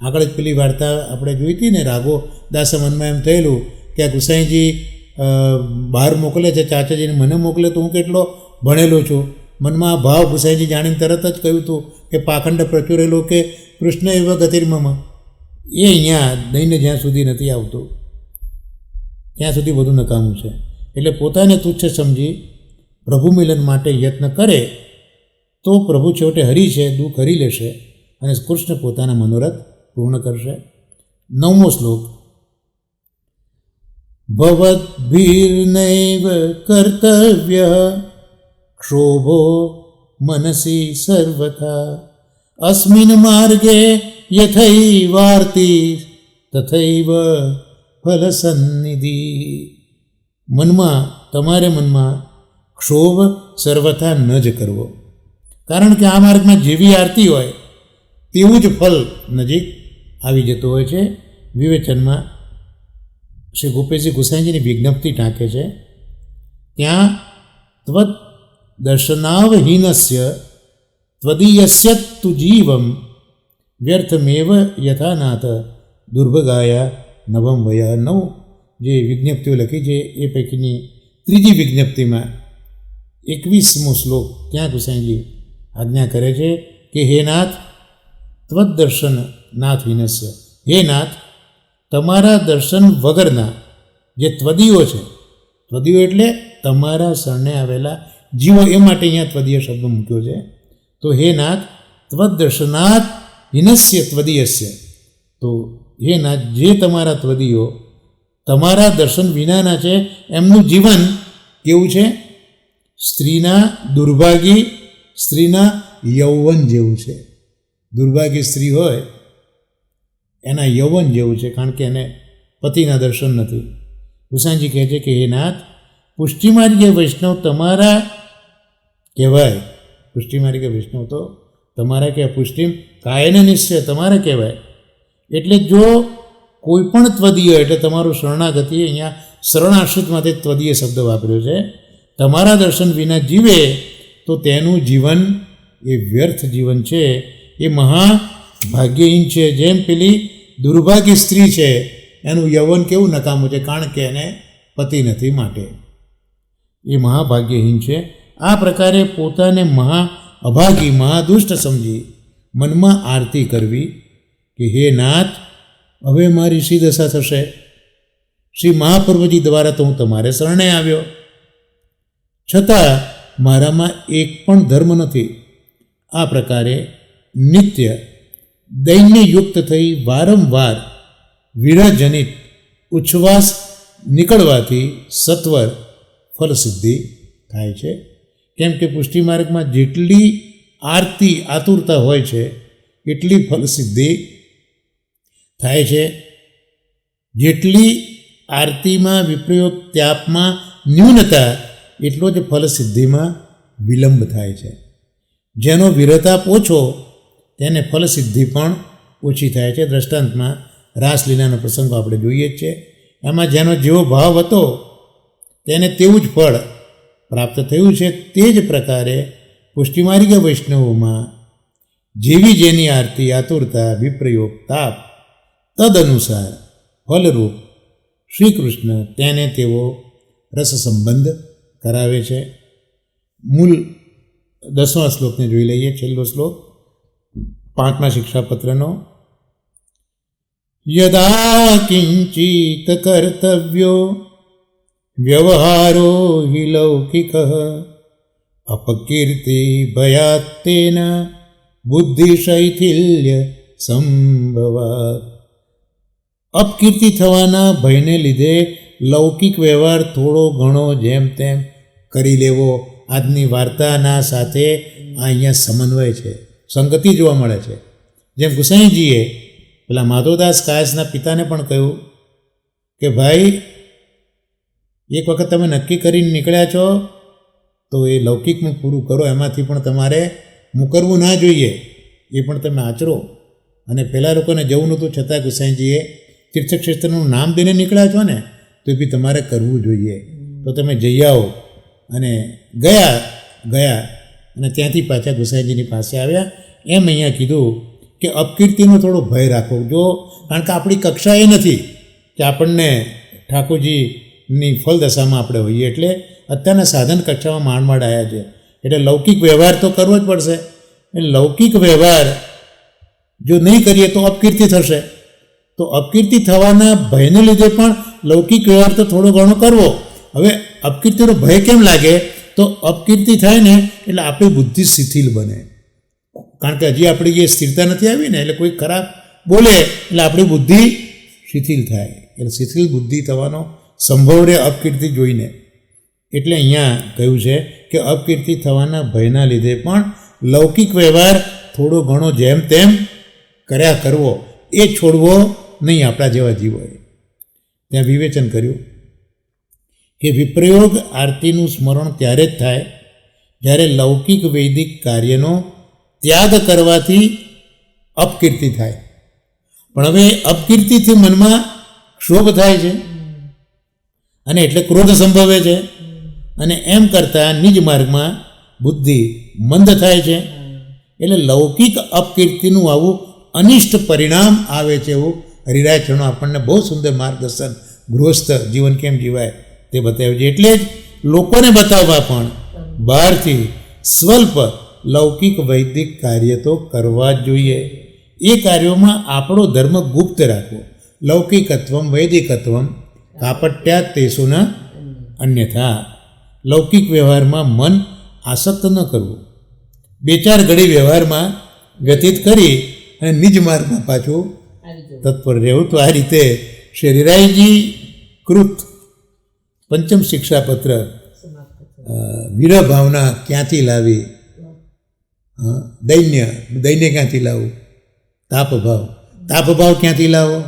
આગળ જ પેલી વાર્તા આપણે જોઈ હતી ને, રાઘો દાસે મનમાં એમ થયેલું કે આ ગુસાઈજી બહાર મોકલે છે ચાચાજીને, મને મોકલે તો હું કેટલો ભણેલો છું. મનમાં આ ભાવ ગુસાઈજી જાણીને તરત જ કહ્યું હતું કે પાખંડ પ્રચુરેલો કે કૃષ્ણ એવ ગતિર્મમ. એ અહીંયા દૈન્ય જ્યાં સુધી નથી આવતું ત્યાં સુધી બધું નકામું છે. એટલે પોતાને તુચ્છ સમજી પ્રભુ મિલન માટે યત્ન કરે તો પ્રભુ છેવટે હરી છે, દુઃખ હરી લેશે અને કૃષ્ણ પોતાના મનોરથ પૂર્ણ કરશે. 9મો શ્લોક. ભવદ્ભીર્નૈવ કર્તવ્ય ક્ષોભો મનસી સર્વથા અસ્મિન માર્ગે યથૈવાર્તિ તથૈવ ફલસન્નિધિ. તમારે મનમાં ક્ષોભ સર્વથા ન જ કરવો, કારણ કે આ માર્ગમાં જેવી આરતી હોય તેવું જ ફલ નજીક આવી જતું હોય છે. વિવેચનમાં શ્રી ગોપેશજી ગુસાઈજીની વિજ્ઞપ્તિ ટાંકે છે ત્યાં ત્વદ દર્શનાવહીનસ્ય ત્વદીયસ્ય તુ જીવમ વ્યર્થમેવ યથાનાથ દુર્ભગાયા નવમ વયા. 9 જે વિજ્ઞપ્તિઓ લખી છે એ પૈકીની ત્રીજી વિજ્ઞપ્તિમાં 21મો શ્લોક ત્યાં ગુસાઈજી આજ્ઞા કરે છે કે હે નાથ, ત્વદ દર્શન નાથ હિનસ્ય, હે નાથ, તમારા દર્શન વગરના જે ત્વદીઓ છે, ત્વદીઓ એટલે તમારા શરણે આવેલા જીવો, એ માટે અહીંયા ત્વદીય શબ્દ મૂક્યો છે. તો હે નાથ, ત્વદ દર્શનાથ હિનસ્ય ત્વદીયસ્ય, તો હે નાથ, જે તમારા ત્વદીઓ તમારા દર્શન વિનાના છે એમનું જીવન કેવું છે? સ્ત્રીના દુર્ભાગી, સ્ત્રીના યૌવન જેવું છે. દુર્ભાગી સ્ત્રી હોય એના યૌવન જેવું છે, કારણ કે એને પતિના દર્શન નથી. ગુસાઈજી કહે છે કે હે નાથ, પુષ્ટિમાર્ગીય વૈષ્ણવ તમારા કહેવાય. પુષ્ટિમાર્ગીય વૈષ્ણવ તો તમારા કહેવાય. પુષ્ટિમ કાયને નિશ્ચય તમારા કહેવાય. એટલે જો કોઈ પણ ત્વદીય, એટલે તમારું શરણાગતિ, અહીંયા શરણાશ્રિત માટે ત્વદીય શબ્દ વાપર્યો છે. તમારા દર્શન વિના જીવે તો તેનું જીવન એ વ્યર્થ જીવન છે, એ મહાભાગ્યહીન છે. જેમ પેલી દુર્ભાગ્ય સ્ત્રી છે એનું યૌવન કેવું નકામું છે, કારણ કે એને પતિ નથી, માટે એ મહાભાગ્યહીન છે. આ પ્રકારે પોતાને અભાગી, મહાદુષ્ટ સમજી મનમાં આરતી કરવી કે હે નાથ, હવે મારી શી દશા થશે? શ્રી મહાપ્રભુજી દ્વારા તો હું તમારે શરણે આવ્યો, છતાં મારામાં એક પણ ધર્મ નથી. આ પ્રકારે નિત્ય દૈન્યયુક્ત થઈ વારંવાર વિરહજનિત ઉચ્છ્વાસ નીકળવાથી સત્વર ફલસિદ્ધિ થાય છે. કેમ કે પુષ્ટિ માર્ગમાં જેટલી આતુરતા હોય છે એટલી ફલસિદ્ધિ થાય છે. જેટલી આરતીમાં વિપ્રયોગ ત્યાપમાં ન્યૂનતા એટલો જ ફલસિદ્ધિમાં વિલંબ થાય છે. જેનો વિરતાપ ઓછો તેને ફલસિદ્ધિ પણ ઓછી થાય છે. દ્રષ્ટાંતમાં રાસલીલાનો પ્રસંગો આપણે જોઈએ જ છે. એમાં જેનો જેવો ભાવ હતો તેને તેવું જ ફળ પ્રાપ્ત થયું છે. તે જ પ્રકારે પુષ્ટિમાર્ગીય વૈષ્ણવોમાં જેવી જેની આરતી આતુરતા વિપ્રયોગ તાપ તદ અનુસાર ફલરૂપ શ્રી કૃષ્ણ તેને તેવો રસ સંબંધ કરાવે છે. મૂળ 10મા શ્લોકને જોઈ લઈએ. છેલ્લો શ્લોક 5મા શિક્ષાપત્રનો. યદા કિંચિત કર્તવ્યો વ્યવહારો હિ લૌકિક અપકીર્તિ ભયાત્તેન બુદ્ધિ શૈથિલ્ય સંભવાત. અપકીર્તિ થવાના ભયને લીધે લૌકિક વ્યવહાર થોડો ઘણો જેમ તેમ કરી લેવો, આજની વાર્તાના સાથે અહીંયા સમન્વય છે, સંગતિ જોવા મળે છે. જેમ ગુસાઈજીએ પેલા માધવદાસ કાયસના પિતાને પણ કહ્યું કે ભાઈ, એક વખત તમે નક્કી કરીને નીકળ્યા છો તો એ લૌકિકનું પૂરું કરો, એમાંથી પણ તમારે મુકરવું ના જોઈએ, એ પણ તમે આચરો. અને પહેલાં લોકોને જવું નહોતું, છતાં ગુસાઈજીએ તીર્થક્ષેત્રનું નામ દઈને નીકળ્યા છો ને, તો એ બી તમારે કરવું જોઈએ. તો તમે જઈ આવો. અને ગયા અને ત્યાંથી પાછા ગુસાઈજીની પાસે આવ્યા. એમ અહીંયા કીધું કે અપકીર્તિનો થોડો ભય રાખો. કારણ કે આપણી કક્ષા એ નથી કે આપણને ઠાકોરજીની ફલદશામાં આપણે હોઈએ. એટલે અત્યારના સાધન કક્ષામાં માંડ આવ્યા છે. એટલે લૌકિક વ્યવહાર તો કરવો જ પડશે. એટલે લૌકિક વ્યવહાર જો નહીં કરીએ તો અપકીર્તિ થશે. તો અપકીર્તિ થવાના ભયને લીધે પણ લૌકિક વ્યવહાર તો થોડો ઘણો કરવો. હવે અપકીર્તિનો ભય કેમ લાગે? તો અપકીર્તિ થાય ને એટલે આપણી બુદ્ધિ શિથિલ બને. કારણ કે હજી આપણી જે સ્થિરતા નથી આવી ને, એટલે કોઈ ખરાબ બોલે એટલે આપણી બુદ્ધિ શિથિલ થાય. એટલે શિથિલ બુદ્ધિ થવાનો સંભવ રહે અપકીર્તિ જોઈને. એટલે અહીંયા કહ્યું છે કે અપકીર્તિ થવાના ભયના લીધે પણ લૌકિક વ્યવહાર થોડો ઘણો જેમ તેમ કર્યા કરવો, એ છોડવો નહીં આપણા જેવા જીવોએ. ત્યાં વિવેચન કર્યું કે વિપ્રયોગ આરતીનું સ્મરણ ત્યારે જ થાય જ્યારે લૌકિક વૈદિક કાર્યનો ત્યાગ કરવાથી અપકીર્તિ થાય. પણ હવે અપકીર્તિથી મનમાં ક્ષોભ થાય છે અને એટલે ક્રોધ સંભવે છે. અને એમ કરતાં નિજ માર્ગમાં બુદ્ધિ મંદ થાય છે. એટલે લૌકિક અપકીર્તિનું આવું અનિષ્ટ પરિણામ આવે છે. એવું હરિરાય ચરણો આપણને બહુ સુંદર માર્ગદર્શન ગૃહસ્થ જીવન કેમ જીવાય તે બતાવ્યું છે. એટલે જ લોકોને બતાવવા પણ બહારથી સ્વલ્પ લૌકિક વૈદિક કાર્ય તો કરવા જ જોઈએ. એ કાર્યોમાં આપણો ધર્મ ગુપ્ત રાખવો. લૌકિકત્વમ વૈદિકત્વમ કાપટ્યા તેસુન અન્યથા. લૌકિક વ્યવહારમાં મન આસક્ત ન કરવું. 2-4 ઘડી વ્યવહારમાં વ્યતીત કરી અને નિજ માર્ગમાં પાછું તત્પર રહેવું. તો આ રીતે શરીરાઈજી કૃત પંચમ શિક્ષાપત્ર વિરહ ભાવના ક્યાંથી લાવી, દૈન્ય ક્યાંથી લાવવું, તાપભાવ ક્યાંથી લાવો,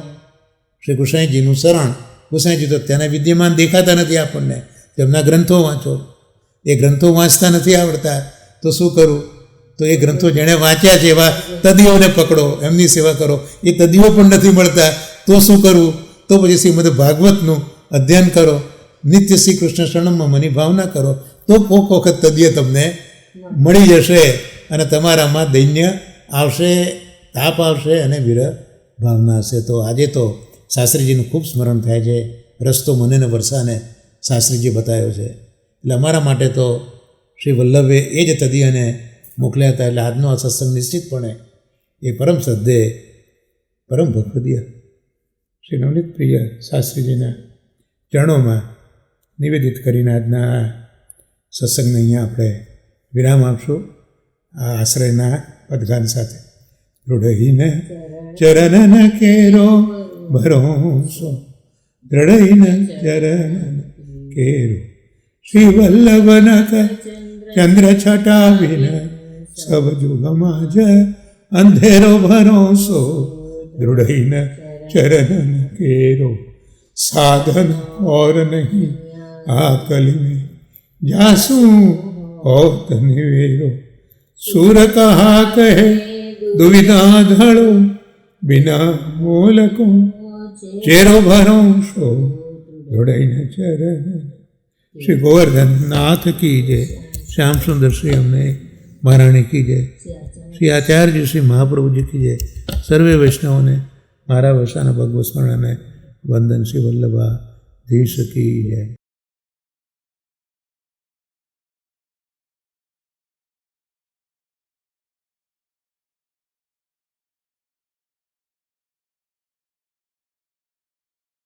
શ્રી ગુસાઈજીનું શરણ. ગુસાઈજી તો ત્યાંના વિદ્યમાન દેખાતા નથી આપણને. તેમના ગ્રંથો વાંચો. એ ગ્રંથો વાંચતા નથી આવડતા તો શું કરું? તો એ ગ્રંથો જેણે વાંચ્યા છે એવા તદીઓને પકડો, એમની સેવા કરો. એ તદીઓ પણ નથી મળતા તો શું કરવું? તો પછી શ્રીમદ ભાગવતનું અધ્યયન કરો, નિત્ય શ્રી કૃષ્ણ શરણમાં મની ભાવના કરો. તો કોક વખત તદીય તમને મળી જશે અને તમારામાં દૈન્ય આવશે, તાપ આવશે અને વિરહ ભાવના હશે. તો આજે તો શાસ્ત્રીજીનું ખૂબ સ્મરણ થાય છે. રસ્તો મને ને વર્ષાને શાસ્ત્રીજી બતાવ્યો છે. એટલે અમારા માટે તો શ્રી વલ્લભે એ જ તદીયને મોકલ્યા હતા. એટલે આજનો આ સત્સંગ નિશ્ચિતપણે એ પરમ શ્રદ્ધેય પરમ ભક્તિય શ્રી નવનીત પ્રિય શાસ્ત્રીજીના ચરણોમાં નિવેદિત કરીને આજના સત્સંગને અહીંયા આપણે વિરામ આપશું. આ આશ્રયના પદગાન સાથે. રૂઢહીને ચરણન કેરો ભરોસો દ્રઢૈન ચરણ કેરો શ્રી વલ્લભનક ચંદ્ર છટા વિન સબ જુગમાં જ અંધેરો ભરોસો દૃઢૈન चरण केरो साधन और नहीं आकल में जासू होत निवेरो सुर कहा कहे दुविधा धड़ो बिना मोल को चेरो भरोसो दृढ़ चरण श्री गोवर्धन नाथ की जय, श्याम सुंदर श्री अમને મહારાણી કી જય, શ્રી આચાર્ય શ્રી મહાપ્રભુજી કી જય, સર્વે વૈષ્ણવોને મારા વસાના ભગવત સ્મરણને વંદન શ્રી વલ્લભાધીશ કી જય.